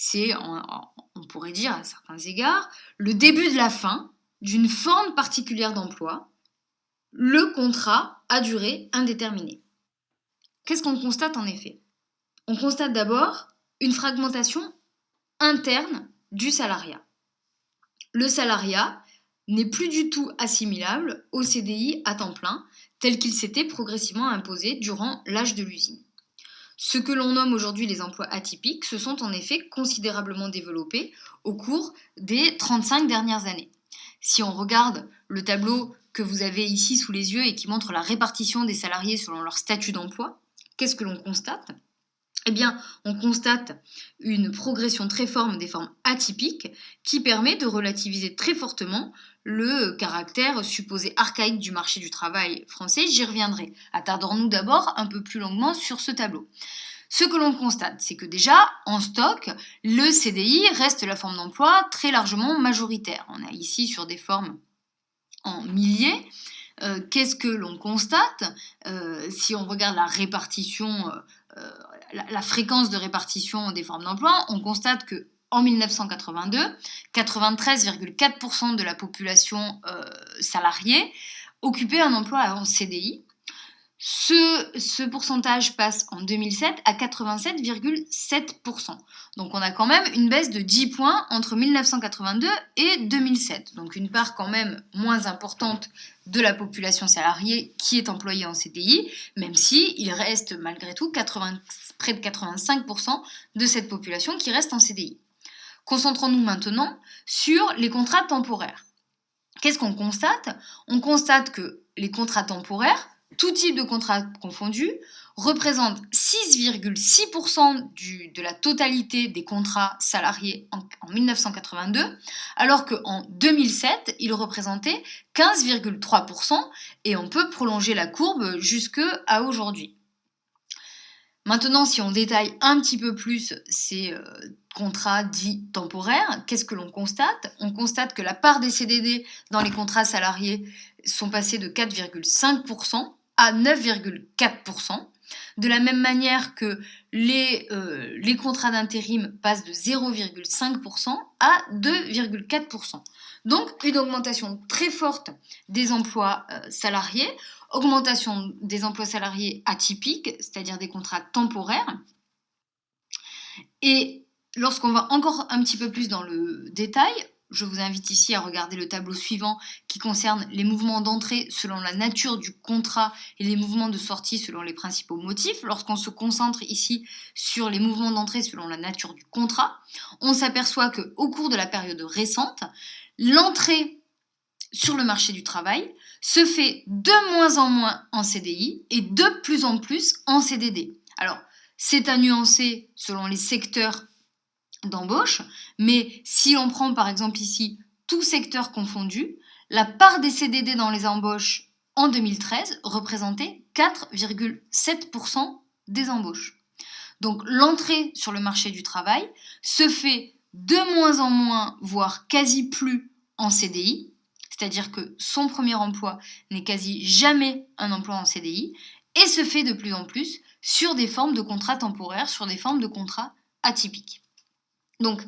C'est, on pourrait dire à certains égards, le début de la fin d'une forme particulière d'emploi, le contrat à durée indéterminée. Qu'est-ce qu'on constate en effet? On constate d'abord une fragmentation interne du salariat. Le salariat n'est plus du tout assimilable au CDI à temps plein, tel qu'il s'était progressivement imposé durant l'âge de l'usine. Ce que l'on nomme aujourd'hui les emplois atypiques se sont en effet considérablement développés au cours des 35 dernières années. Si on regarde le tableau que vous avez ici sous les yeux et qui montre la répartition des salariés selon leur statut d'emploi, qu'est-ce que l'on constate ? Eh bien, on constate une progression très forte des formes atypiques qui permet de relativiser très fortement le caractère supposé archaïque du marché du travail français. J'y reviendrai. Attardons-nous d'abord un peu plus longuement sur ce tableau. Ce que l'on constate, c'est que déjà, en stock, le CDI reste la forme d'emploi très largement majoritaire. On a ici sur des formes en milliers. Qu'est-ce que l'on constate ? Si on regarde la répartition, la fréquence de répartition des formes d'emploi, on constate que en 1982, 93,4% de la population salariée occupait un emploi en CDI. Ce pourcentage passe en 2007 à 87,7%. Donc on a quand même une baisse de 10 points entre 1982 et 2007. Donc une part quand même moins importante de la population salariée qui est employée en CDI, même si il reste malgré tout près de 85% de cette population qui reste en CDI. Concentrons-nous maintenant sur les contrats temporaires. Qu'est-ce qu'on constate ? On constate que les contrats temporaires, tout type de contrat confondu, représente 6,6% de la totalité des contrats salariés en 1982, alors qu'en 2007, il représentait 15,3%, et on peut prolonger la courbe jusqu'à aujourd'hui. Maintenant, si on détaille un petit peu plus ces contrats dits temporaires, qu'est-ce que l'on constate ? On constate que la part des CDD dans les contrats salariés sont passés de 4,5% à 9,4%. De la même manière que les contrats d'intérim passent de 0,5% à 2,4%. Donc, une augmentation très forte des emplois salariés, augmentation des emplois salariés atypiques, c'est-à-dire des contrats temporaires. Et lorsqu'on va encore un petit peu plus dans le détail, je vous invite ici à regarder le tableau suivant qui concerne les mouvements d'entrée selon la nature du contrat et les mouvements de sortie selon les principaux motifs. Lorsqu'on se concentre ici sur les mouvements d'entrée selon la nature du contrat, on s'aperçoit qu'au cours de la période récente, l'entrée sur le marché du travail se fait de moins en moins en CDI et de plus en plus en CDD. Alors, c'est à nuancer selon les secteurs d'embauche, mais si on prend par exemple ici tout secteur confondu, la part des CDD dans les embauches en 2013 représentait 4,7% des embauches. Donc l'entrée sur le marché du travail se fait de moins en moins, voire quasi plus en CDI, c'est-à-dire que son premier emploi n'est quasi jamais un emploi en CDI, et se fait de plus en plus sur des formes de contrats temporaires, sur des formes de contrats atypiques. Donc,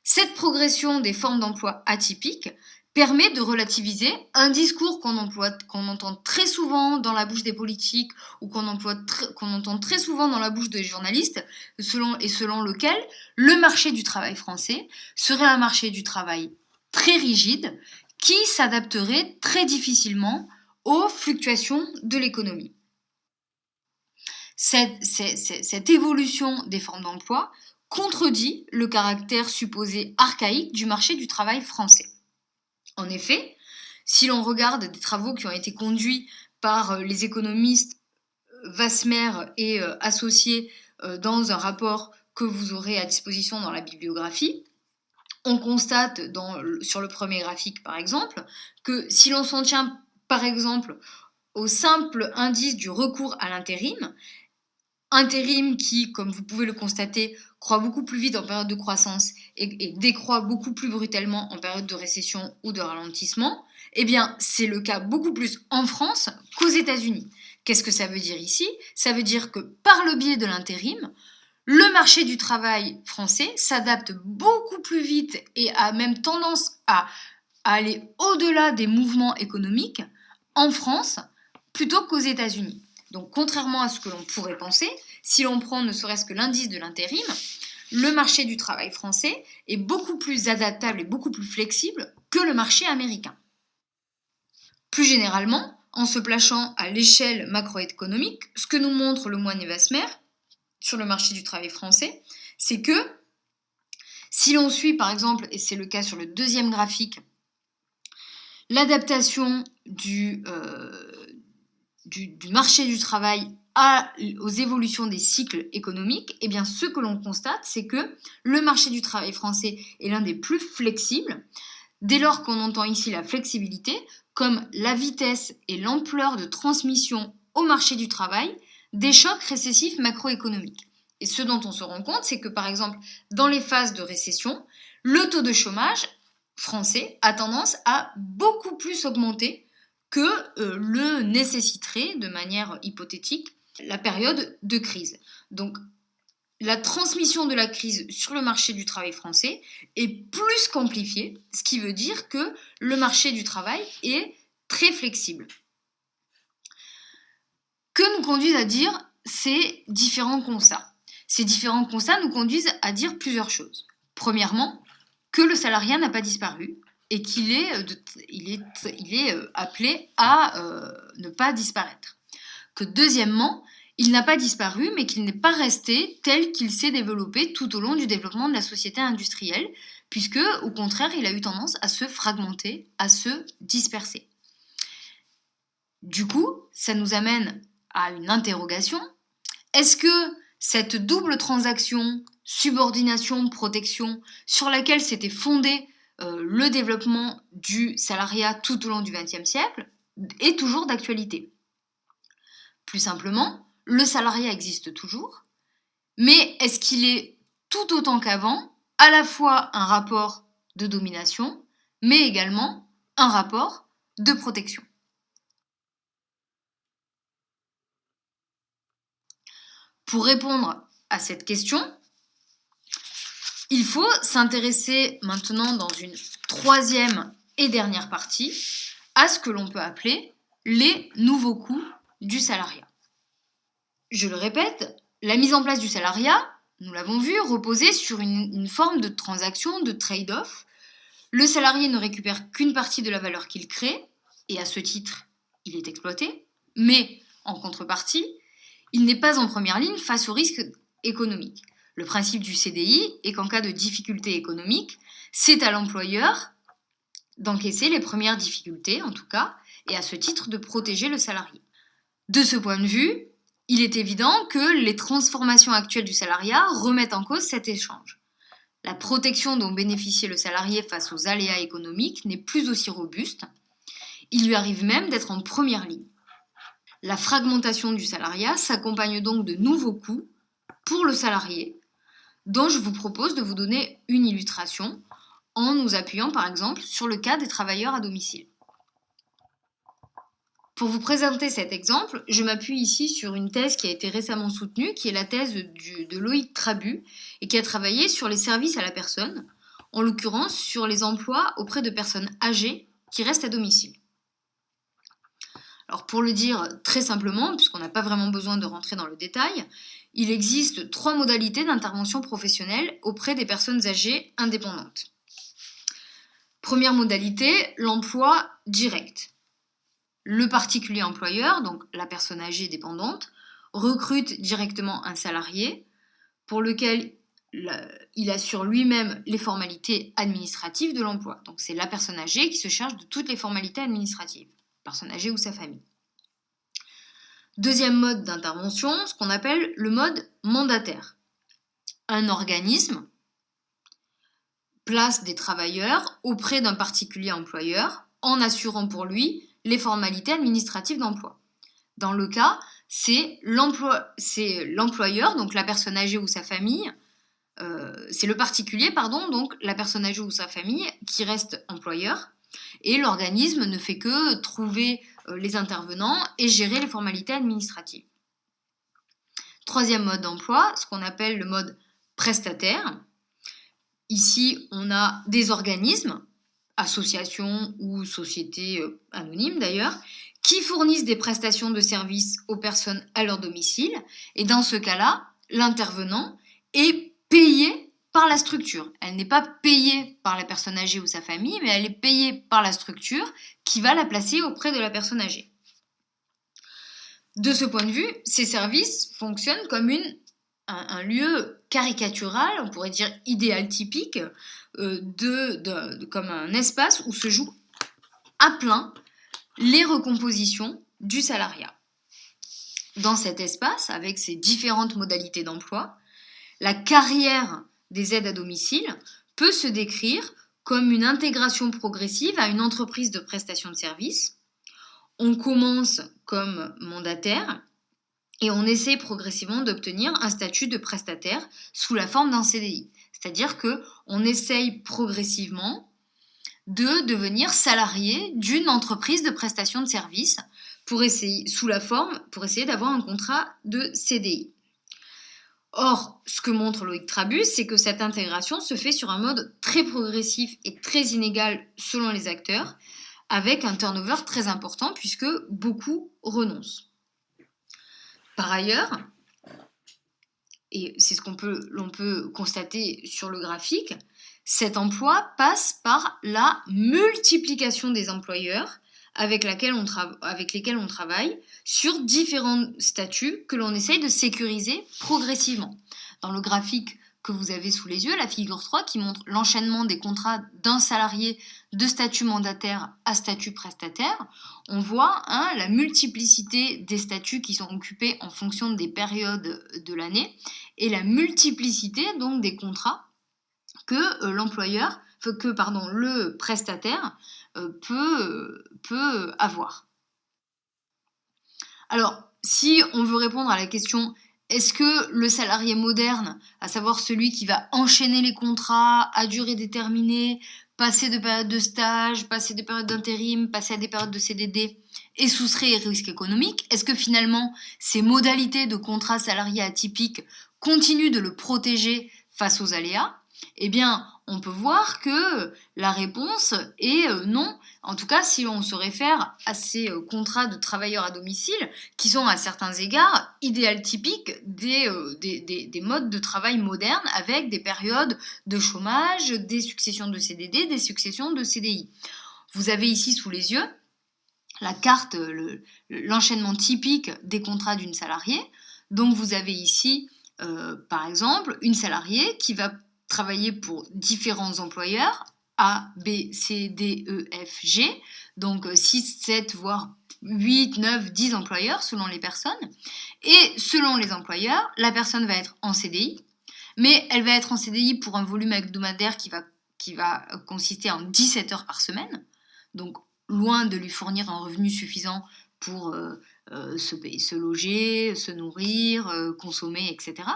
cette progression des formes d'emploi atypiques permet de relativiser un discours qu'on entend très souvent dans la bouche des politiques ou qu'on entend très souvent dans la bouche des journalistes, selon lequel le marché du travail français serait un marché du travail très rigide qui s'adapterait très difficilement aux fluctuations de l'économie. Cette évolution des formes d'emploi contredit le caractère supposé archaïque du marché du travail français. En effet, si l'on regarde des travaux qui ont été conduits par les économistes Wasmer et associés dans un rapport que vous aurez à disposition dans la bibliographie, on constate sur le premier graphique par exemple que si l'on s'en tient par exemple au simple indice du recours à l'intérim, intérim qui, comme vous pouvez le constater, croît beaucoup plus vite en période de croissance et décroît beaucoup plus brutalement en période de récession ou de ralentissement, eh bien, c'est le cas beaucoup plus en France qu'aux États-Unis. Qu'est-ce que ça veut dire ici ? Ça veut dire que par le biais de l'intérim, le marché du travail français s'adapte beaucoup plus vite et a même tendance à aller au-delà des mouvements économiques en France plutôt qu'aux États-Unis. Donc, contrairement à ce que l'on pourrait penser, si l'on prend ne serait-ce que l'indice de l'intérim, le marché du travail français est beaucoup plus adaptable et beaucoup plus flexible que le marché américain. Plus généralement, en se plaçant à l'échelle macroéconomique, ce que nous montre le moine Evasmer sur le marché du travail français, c'est que si l'on suit par exemple, et c'est le cas sur le deuxième graphique, l'adaptation du marché du travail aux évolutions des cycles économiques, eh bien, ce que l'on constate, c'est que le marché du travail français est l'un des plus flexibles, dès lors qu'on entend ici la flexibilité comme la vitesse et l'ampleur de transmission au marché du travail des chocs récessifs macroéconomiques. Et ce dont on se rend compte, c'est que par exemple, dans les phases de récession, le taux de chômage français a tendance à beaucoup plus augmenter que le nécessiterait, de manière hypothétique, la période de crise. Donc, la transmission de la crise sur le marché du travail français est plus qu'amplifiée, ce qui veut dire que le marché du travail est très flexible. Que nous conduisent à dire ces différents constats? Ces différents constats nous conduisent à dire plusieurs choses. Premièrement, que le salariat n'a pas disparu et qu'il est, appelé à ne pas disparaître. Que deuxièmement, il n'a pas disparu, mais qu'il n'est pas resté tel qu'il s'est développé tout au long du développement de la société industrielle, puisque, au contraire, il a eu tendance à se fragmenter, à se disperser. Du coup, ça nous amène à une interrogation. Est-ce que cette double transaction, subordination, protection, sur laquelle s'était fondé le développement du salariat tout au long du XXe siècle, est toujours d'actualité? Plus simplement, le salariat existe toujours, mais est-ce qu'il est tout autant qu'avant à la fois un rapport de domination, mais également un rapport de protection? Pour répondre à cette question, il faut s'intéresser maintenant dans une troisième et dernière partie à ce que l'on peut appeler les nouveaux coûts du salariat. Je le répète, la mise en place du salariat, nous l'avons vu, reposait sur une forme de transaction, de trade-off. Le salarié ne récupère qu'une partie de la valeur qu'il crée, et à ce titre, il est exploité, mais en contrepartie, il n'est pas en première ligne face aux risques économiques. Le principe du CDI est qu'en cas de difficulté économique, c'est à l'employeur d'encaisser les premières difficultés, en tout cas, et à ce titre de protéger le salarié. De ce point de vue, il est évident que les transformations actuelles du salariat remettent en cause cet échange. La protection dont bénéficiait le salarié face aux aléas économiques n'est plus aussi robuste. Il lui arrive même d'être en première ligne. La fragmentation du salariat s'accompagne donc de nouveaux coûts pour le salarié, dont je vous propose de vous donner une illustration en nous appuyant par exemple sur le cas des travailleurs à domicile. Pour vous présenter cet exemple, je m'appuie ici sur une thèse qui a été récemment soutenue, qui est la thèse de Loïc Trabu, et qui a travaillé sur les services à la personne, en l'occurrence sur les emplois auprès de personnes âgées qui restent à domicile. Alors pour le dire très simplement, puisqu'on n'a pas vraiment besoin de rentrer dans le détail, il existe 3 modalités d'intervention professionnelle auprès des personnes âgées indépendantes. Première modalité, l'emploi direct. Le particulier employeur, donc la personne âgée dépendante, recrute directement un salarié pour lequel il assure lui-même les formalités administratives de l'emploi. Donc c'est la personne âgée qui se charge de toutes les formalités administratives, personne âgée ou sa famille. Deuxième mode d'intervention, ce qu'on appelle le mode mandataire. Un organisme place des travailleurs auprès d'un particulier employeur en assurant pour lui les formalités administratives d'emploi. Dans le cas, c'est l'employeur, donc la personne âgée ou sa famille, c'est le particulier, donc la personne âgée ou sa famille qui reste employeur, et l'organisme ne fait que trouver les intervenants et gérer les formalités administratives. Troisième mode d'emploi, ce qu'on appelle le mode prestataire. Ici, on a des organismes, associations ou sociétés anonymes d'ailleurs, qui fournissent des prestations de services aux personnes à leur domicile. Et dans ce cas-là, l'intervenant est payé par la structure. Elle n'est pas payée par la personne âgée ou sa famille, mais elle est payée par la structure qui va la placer auprès de la personne âgée. De ce point de vue, ces services fonctionnent comme un lieu caricatural, on pourrait dire idéal typique, comme un espace où se jouent à plein les recompositions du salariat. Dans cet espace, avec ses différentes modalités d'emploi, la carrière des aides à domicile peut se décrire comme une intégration progressive à une entreprise de prestation de services. On commence comme mandataire et on essaie progressivement d'obtenir un statut de prestataire sous la forme d'un CDI. C'est-à-dire qu'on essaye progressivement de devenir salarié d'une entreprise de prestation de services pour essayer d'avoir un contrat de CDI. Or, ce que montre Loïc Trabus, c'est que cette intégration se fait sur un mode très progressif et très inégal selon les acteurs, avec un turnover très important puisque beaucoup renoncent. Par ailleurs, et c'est ce l'on peut constater sur le graphique, cet emploi passe par la multiplication des employeurs avec lesquels on travaille sur différents statuts que l'on essaye de sécuriser progressivement. Dans le graphique que vous avez sous les yeux, la figure 3 qui montre l'enchaînement des contrats d'un salarié de statut mandataire à statut prestataire, on voit la multiplicité des statuts qui sont occupés en fonction des périodes de l'année et la multiplicité donc des contrats que le prestataire peut avoir. Alors, si on veut répondre à la question est-ce que le salarié moderne, à savoir celui qui va enchaîner les contrats à durée déterminée, passer de périodes de stage, passer des périodes d'intérim, passer à des périodes de CDD, est soustrait aux risques économiques, est-ce que finalement ces modalités de contrat salarié atypique continuent de le protéger face aux aléas ? Eh bien, on peut voir que la réponse est non. En tout cas, si on se réfère à ces contrats de travailleurs à domicile, qui sont à certains égards idéal typiques des modes de travail modernes, avec des périodes de chômage, des successions de CDD, des successions de CDI. Vous avez ici sous les yeux la carte, l'enchaînement typique des contrats d'une salariée. Donc vous avez ici, par exemple, une salariée qui va travailler pour différents employeurs, A, B, C, D, E, F, G, donc 6, 7, voire 8, 9, 10 employeurs selon les personnes. Et selon les employeurs, la personne va être en CDI, mais elle va être en CDI pour un volume hebdomadaire qui va consister en 17 heures par semaine, donc loin de lui fournir un revenu suffisant pour se loger, se nourrir, consommer, etc.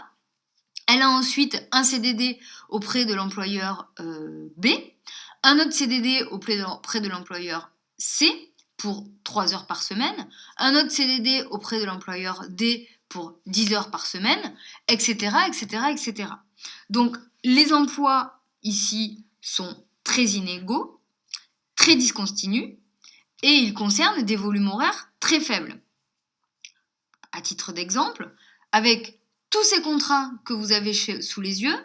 Elle a ensuite un CDD auprès de l'employeur B, un autre CDD auprès de l'employeur C pour 3 heures par semaine, un autre CDD auprès de l'employeur D pour 10 heures par semaine, etc., etc., etc. Donc, les emplois ici sont très inégaux, très discontinus, et ils concernent des volumes horaires très faibles. À titre d'exemple, avec tous ces contrats que vous avez sous les yeux,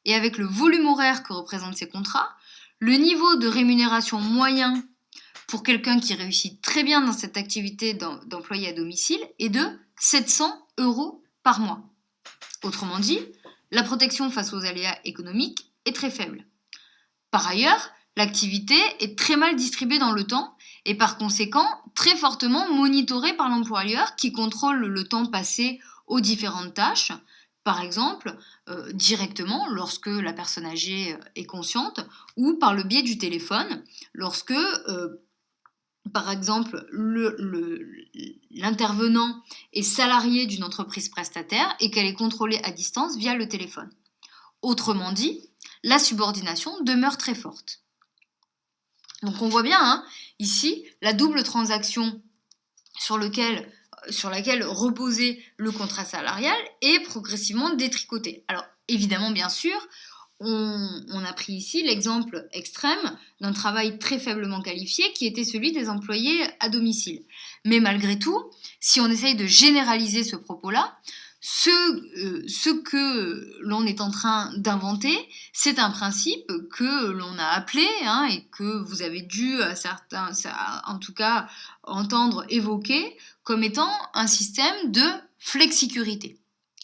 et avec le volume horaire que représentent ces contrats, le niveau de rémunération moyen pour quelqu'un qui réussit très bien dans cette activité d'employé à domicile est de 700 € par mois. Autrement dit, la protection face aux aléas économiques est très faible. Par ailleurs, l'activité est très mal distribuée dans le temps et par conséquent très fortement monitorée par l'employeur qui contrôle le temps passé aux différentes tâches, par exemple directement lorsque la personne âgée est consciente ou par le biais du téléphone lorsque par exemple l'intervenant est salarié d'une entreprise prestataire et qu'elle est contrôlée à distance via le téléphone. Autrement dit, la subordination demeure très forte. Donc on voit bien ici la double transaction sur laquelle reposait le contrat salarial est progressivement détricotée. Alors évidemment, bien sûr, on a pris ici l'exemple extrême d'un travail très faiblement qualifié qui était celui des employés à domicile. Mais malgré tout, si on essaye de généraliser ce propos-là, Ce que l'on est en train d'inventer, c'est un principe que l'on a appelé, et que vous avez dû, en tout cas, entendre évoquer comme étant un système de flexicurité.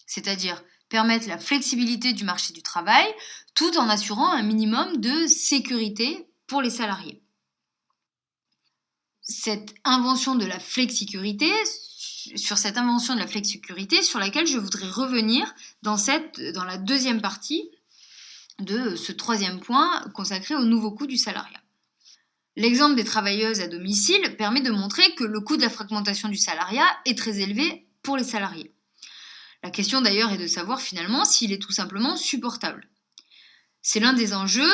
C'est-à-dire permettre la flexibilité du marché du travail tout en assurant un minimum de sécurité pour les salariés. Cette invention de la flexicurité, sur laquelle je voudrais revenir dans la deuxième partie de ce troisième point consacré au nouveau coût du salariat. L'exemple des travailleuses à domicile permet de montrer que le coût de la fragmentation du salariat est très élevé pour les salariés. La question d'ailleurs est de savoir finalement s'il est tout simplement supportable. C'est l'un des enjeux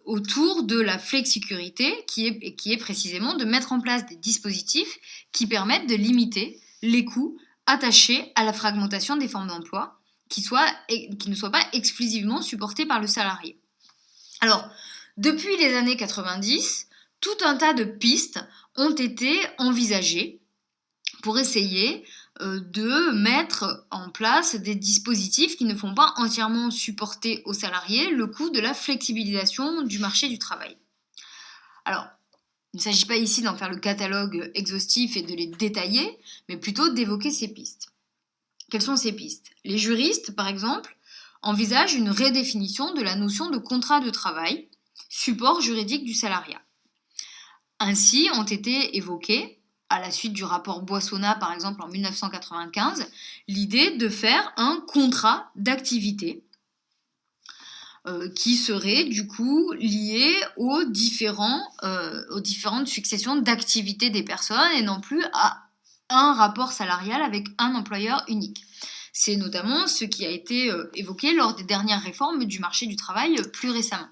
autour de la flexicurité qui est précisément de mettre en place des dispositifs qui permettent de limiter les coûts attachés à la fragmentation des formes d'emploi qui ne soient pas exclusivement supportés par le salarié. Alors, depuis les années 90, tout un tas de pistes ont été envisagées pour essayer de mettre en place des dispositifs qui ne font pas entièrement supporter aux salariés le coût de la flexibilisation du marché du travail. Alors, il ne s'agit pas ici d'en faire le catalogue exhaustif et de les détailler, mais plutôt d'évoquer ces pistes. Quelles sont ces pistes ? Les juristes, par exemple, envisagent une redéfinition de la notion de contrat de travail, support juridique du salariat. Ainsi ont été évoquées, à la suite du rapport Boissonnat, par exemple, en 1995, l'idée de faire un contrat d'activité qui serait du coup lié aux différentes successions d'activités des personnes et non plus à un rapport salarial avec un employeur unique. C'est notamment ce qui a été évoqué lors des dernières réformes du marché du travail plus récemment.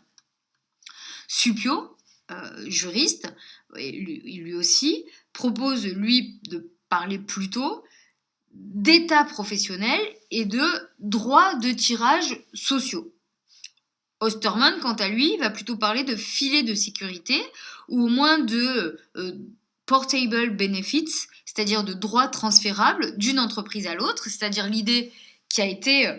Suppiot, juriste, lui aussi, propose, lui, de parler plutôt d'état professionnel et de droits de tirage sociaux. Osterman, quant à lui, va plutôt parler de filets de sécurité ou au moins de portable benefits, c'est-à-dire de droits transférables d'une entreprise à l'autre, c'est-à-dire l'idée qui a été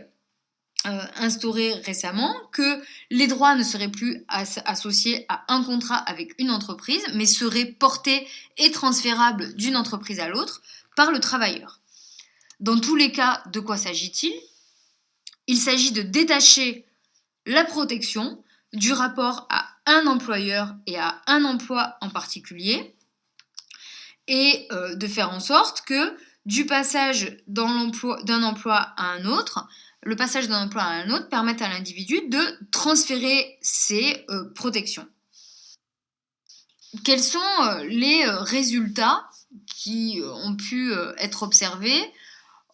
instaurée récemment que les droits ne seraient plus associés à un contrat avec une entreprise, mais seraient portés et transférables d'une entreprise à l'autre par le travailleur. Dans tous les cas, de quoi s'agit-il ? Il s'agit de détacher la protection du rapport à un employeur et à un emploi en particulier, et de faire en sorte que du passage d'un emploi à un autre, le passage d'un emploi à un autre permette à l'individu de transférer ses protections. Quels sont les résultats qui ont pu être observés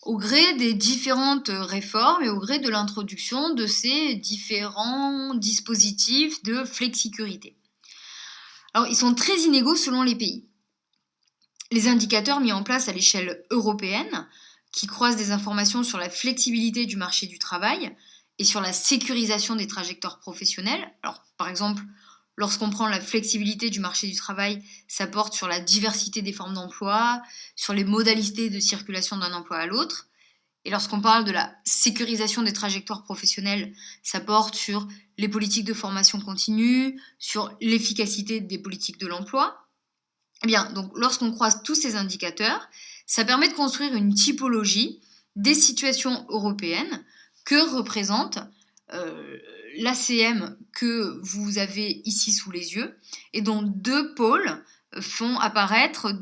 au gré des différentes réformes et au gré de l'introduction de ces différents dispositifs de flexicurité? Alors, ils sont très inégaux selon les pays. Les indicateurs mis en place à l'échelle européenne, qui croisent des informations sur la flexibilité du marché du travail et sur la sécurisation des trajectoires professionnelles. Alors, par exemple, lorsqu'on prend la flexibilité du marché du travail, ça porte sur la diversité des formes d'emploi, sur les modalités de circulation d'un emploi à l'autre. Et lorsqu'on parle de la sécurisation des trajectoires professionnelles, ça porte sur les politiques de formation continue, sur l'efficacité des politiques de l'emploi. Eh bien, donc, lorsqu'on croise tous ces indicateurs, ça permet de construire une typologie des situations européennes que représente l'ACM que vous avez ici sous les yeux et dont deux pôles font apparaître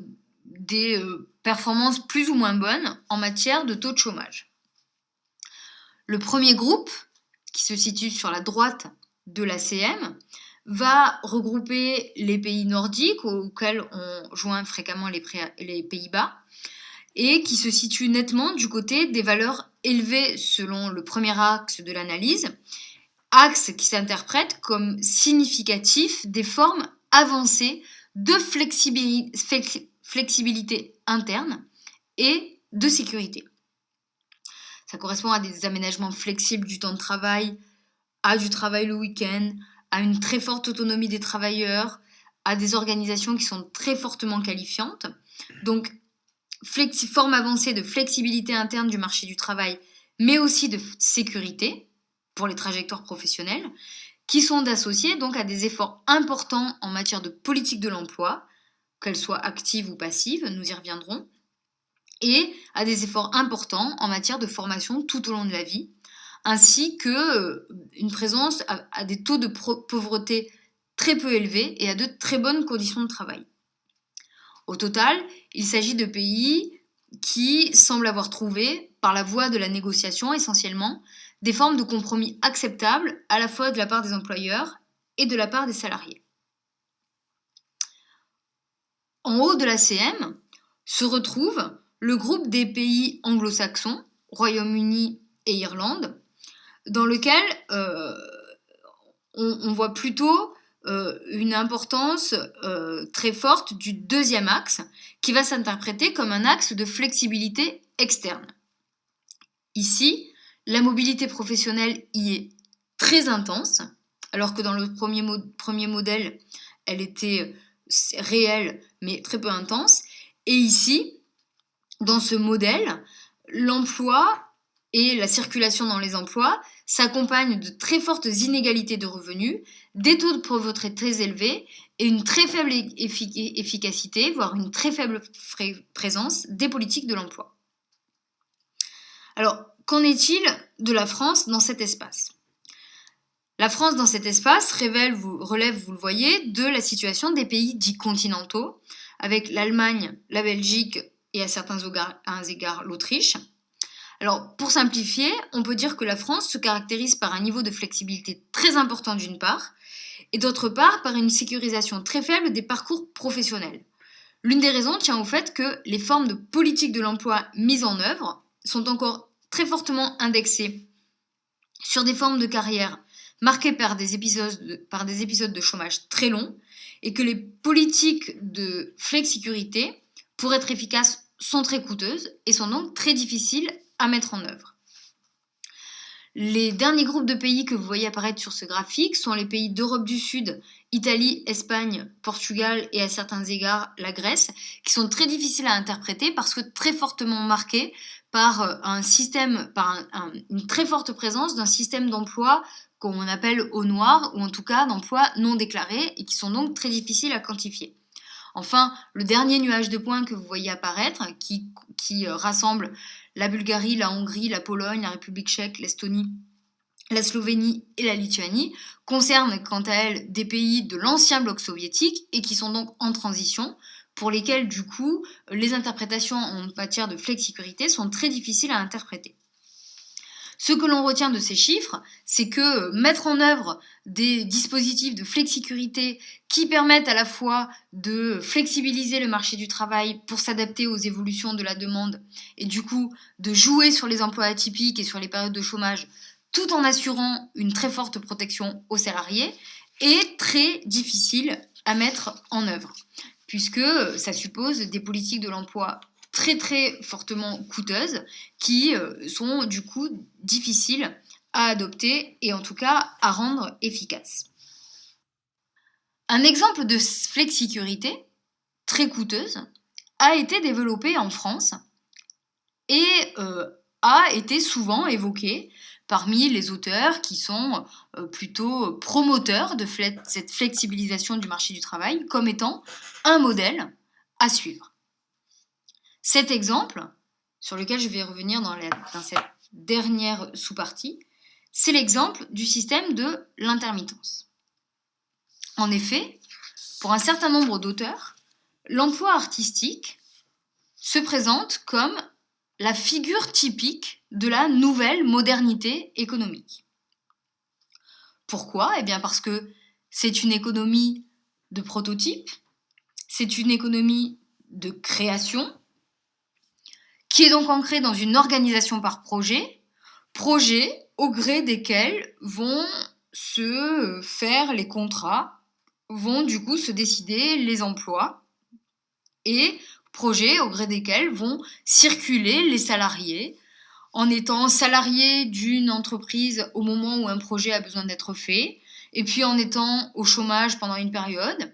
des performances plus ou moins bonnes en matière de taux de chômage. Le premier groupe, qui se situe sur la droite de l'ACM, va regrouper les pays nordiques auxquels on joint fréquemment les Pays-Bas et qui se situe nettement du côté des valeurs élevées selon le premier axe de l'analyse, axe qui s'interprète comme significatif des formes avancées de flexibilité interne et de sécurité. Ça correspond à des aménagements flexibles du temps de travail, à du travail le week-end, à une très forte autonomie des travailleurs, à des organisations qui sont très fortement qualifiantes. Donc, forme avancée de flexibilité interne du marché du travail, mais aussi de sécurité pour les trajectoires professionnelles, qui sont associées donc à des efforts importants en matière de politique de l'emploi, qu'elles soient actives ou passives, nous y reviendrons, et à des efforts importants en matière de formation tout au long de la vie, ainsi que une présence à des taux de pauvreté très peu élevés et à de très bonnes conditions de travail. Au total, il s'agit de pays qui semblent avoir trouvé, par la voie de la négociation essentiellement, des formes de compromis acceptables à la fois de la part des employeurs et de la part des salariés. En haut de la CM se retrouve le groupe des pays anglo-saxons, Royaume-Uni et Irlande, dans lequel on voit plutôt une importance très forte du deuxième axe, qui va s'interpréter comme un axe de flexibilité externe. Ici, la mobilité professionnelle y est très intense, alors que dans le premier modèle, elle était réelle, mais très peu intense. Et ici, dans ce modèle, l'emploi et la circulation dans les emplois s'accompagnent de très fortes inégalités de revenus, des taux de pauvreté très élevés et une très faible efficacité, voire une très faible présence des politiques de l'emploi. Alors, qu'en est-il de la France dans cet espace ? La France dans cet espace relève, vous le voyez, de la situation des pays dits continentaux, avec l'Allemagne, la Belgique et à certains égards l'Autriche. Alors, pour simplifier, on peut dire que la France se caractérise par un niveau de flexibilité très important d'une part, et d'autre part par une sécurisation très faible des parcours professionnels. L'une des raisons tient au fait que les formes de politique de l'emploi mises en œuvre sont encore très fortement indexées sur des formes de carrière marquées par des épisodes de chômage très longs, et que les politiques de flexicurité, pour être efficaces, sont très coûteuses et sont donc très difficiles à mettre en œuvre. Les derniers groupes de pays que vous voyez apparaître sur ce graphique sont les pays d'Europe du Sud, Italie, Espagne, Portugal et à certains égards la Grèce, qui sont très difficiles à interpréter parce que très fortement marqués par une très forte présence d'un système d'emploi qu'on appelle au noir, ou en tout cas d'emplois non déclarés, et qui sont donc très difficiles à quantifier. Enfin, le dernier nuage de points que vous voyez apparaître, qui rassemble la Bulgarie, la Hongrie, la Pologne, la République tchèque, l'Estonie, la Slovénie et la Lituanie, concerne quant à elles des pays de l'ancien bloc soviétique et qui sont donc en transition, pour lesquels du coup les interprétations en matière de flexicurité sont très difficiles à interpréter. Ce que l'on retient de ces chiffres, c'est que mettre en œuvre des dispositifs de flexicurité qui permettent à la fois de flexibiliser le marché du travail pour s'adapter aux évolutions de la demande et du coup de jouer sur les emplois atypiques et sur les périodes de chômage tout en assurant une très forte protection aux salariés est très difficile à mettre en œuvre, puisque ça suppose des politiques de l'emploi très très fortement coûteuses qui sont du coup difficiles à adopter et en tout cas à rendre efficaces. Un exemple de flexicurité très coûteuse a été développé en France et a été souvent évoqué parmi les auteurs qui sont plutôt promoteurs de cette flexibilisation du marché du travail comme étant un modèle à suivre. Cet exemple, sur lequel je vais revenir dans cette dernière sous-partie, c'est l'exemple du système de l'intermittence. En effet, pour un certain nombre d'auteurs, l'emploi artistique se présente comme la figure typique de la nouvelle modernité économique. Pourquoi ? Eh bien parce que c'est une économie de prototype, c'est une économie de création, qui est donc ancrée dans une organisation par projet au gré desquels vont se faire les contrats, vont du coup se décider les emplois, et projet au gré desquels vont circuler les salariés, en étant salariés d'une entreprise au moment où un projet a besoin d'être fait, et puis en étant au chômage pendant une période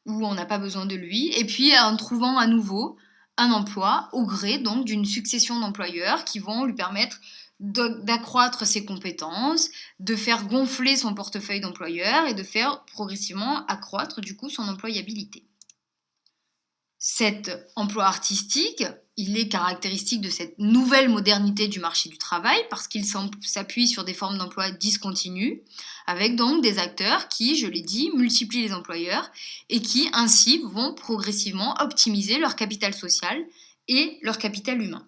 où on n'a pas besoin de lui, et puis en trouvant à nouveau un emploi au gré donc d'une succession d'employeurs qui vont lui permettre d'accroître ses compétences, de faire gonfler son portefeuille d'employeur et de faire progressivement accroître du coup son employabilité. Cet emploi artistique, il est caractéristique de cette nouvelle modernité du marché du travail parce qu'il s'appuie sur des formes d'emploi discontinues, avec donc des acteurs qui, je l'ai dit, multiplient les employeurs et qui ainsi vont progressivement optimiser leur capital social et leur capital humain.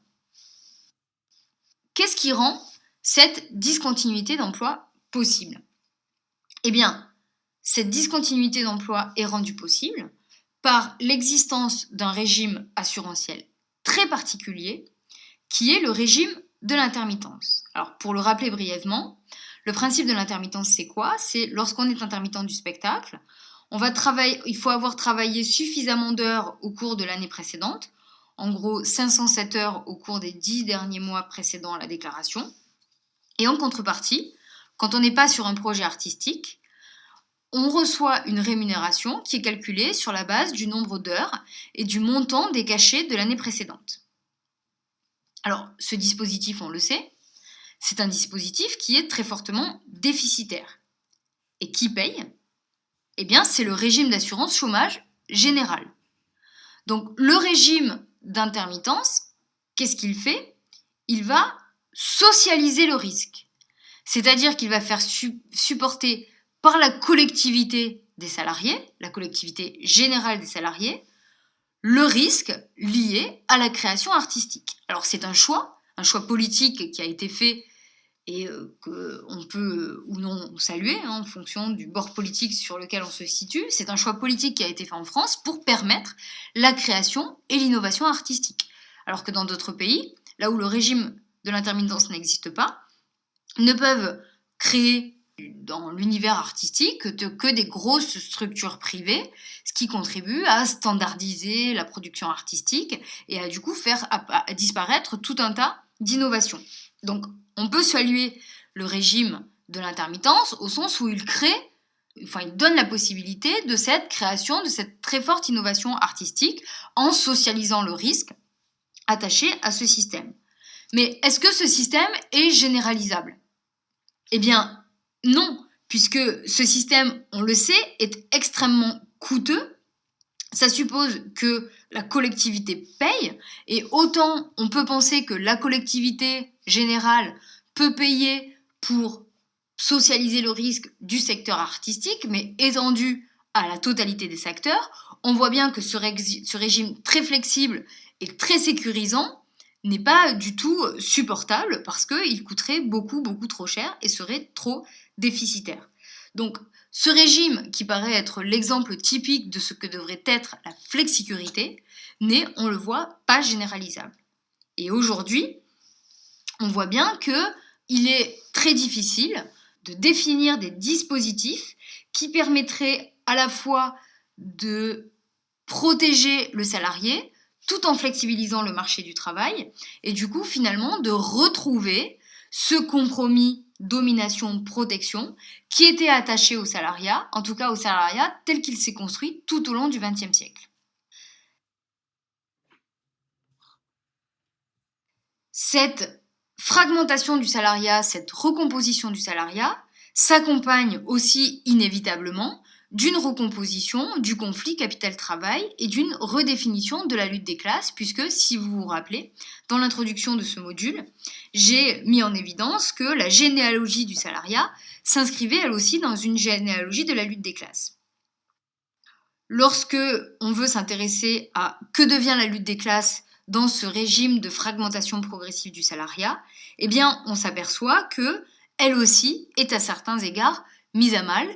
Qu'est-ce qui rend cette discontinuité d'emploi possible? Eh bien, cette discontinuité d'emploi est rendue possible par l'existence d'un régime assurantiel très particulier qui est le régime de l'intermittence. Alors, pour le rappeler brièvement, le principe de l'intermittence, c'est quoi? C'est lorsqu'on est intermittent du spectacle, il faut avoir travaillé suffisamment d'heures au cours de l'année précédente, en gros 507 heures au cours des 10 derniers mois précédant la déclaration. Et en contrepartie, quand on n'est pas sur un projet artistique, on reçoit une rémunération qui est calculée sur la base du nombre d'heures et du montant des cachets de l'année précédente. Alors, ce dispositif, on le sait, c'est un dispositif qui est très fortement déficitaire. Et qui paye? Eh bien, c'est le régime d'assurance chômage général. Donc, le régime d'intermittence, qu'est-ce qu'il fait? Il va socialiser le risque. C'est-à-dire qu'il va faire supporter par la collectivité des salariés, la collectivité générale des salariés, le risque lié à la création artistique. Alors c'est un choix politique qui a été fait et qu'on peut ou non saluer en fonction du bord politique sur lequel on se situe. C'est un choix politique qui a été fait en France pour permettre la création et l'innovation artistique. Alors que dans d'autres pays, là où le régime de l'intermittence n'existe pas, ne peuvent créer dans l'univers artistique que des grosses structures privées, ce qui contribue à standardiser la production artistique et à du coup faire disparaître tout un tas d'innovations. Donc on peut saluer le régime de l'intermittence au sens où il donne la possibilité de cette création, de cette très forte innovation artistique en socialisant le risque attaché à ce système. Mais est-ce que ce système est généralisable? Eh bien, non, puisque ce système, on le sait, est extrêmement coûteux. Ça suppose que la collectivité paye, et autant on peut penser que la collectivité générale peut payer pour socialiser le risque du secteur artistique, mais étendu à la totalité des secteurs, on voit bien que ce régime très flexible et très sécurisant n'est pas du tout supportable parce qu'il coûterait beaucoup, beaucoup trop cher et serait trop déficitaire. Donc, ce régime, qui paraît être l'exemple typique de ce que devrait être la flexicurité, n'est, on le voit, pas généralisable. Et aujourd'hui, on voit bien qu'il est très difficile de définir des dispositifs qui permettraient à la fois de protéger le salarié, tout en flexibilisant le marché du travail, et du coup, finalement, de retrouver ce compromis domination-protection qui était attaché au salariat, en tout cas au salariat tel qu'il s'est construit tout au long du XXe siècle. Cette fragmentation du salariat, cette recomposition du salariat, s'accompagne aussi inévitablement d'une recomposition du conflit capital-travail et d'une redéfinition de la lutte des classes, puisque, si vous vous rappelez, dans l'introduction de ce module, j'ai mis en évidence que la généalogie du salariat s'inscrivait elle aussi dans une généalogie de la lutte des classes. Lorsque on veut s'intéresser à que devient la lutte des classes dans ce régime de fragmentation progressive du salariat, eh bien, on s'aperçoit que elle aussi est à certains égards mise à mal,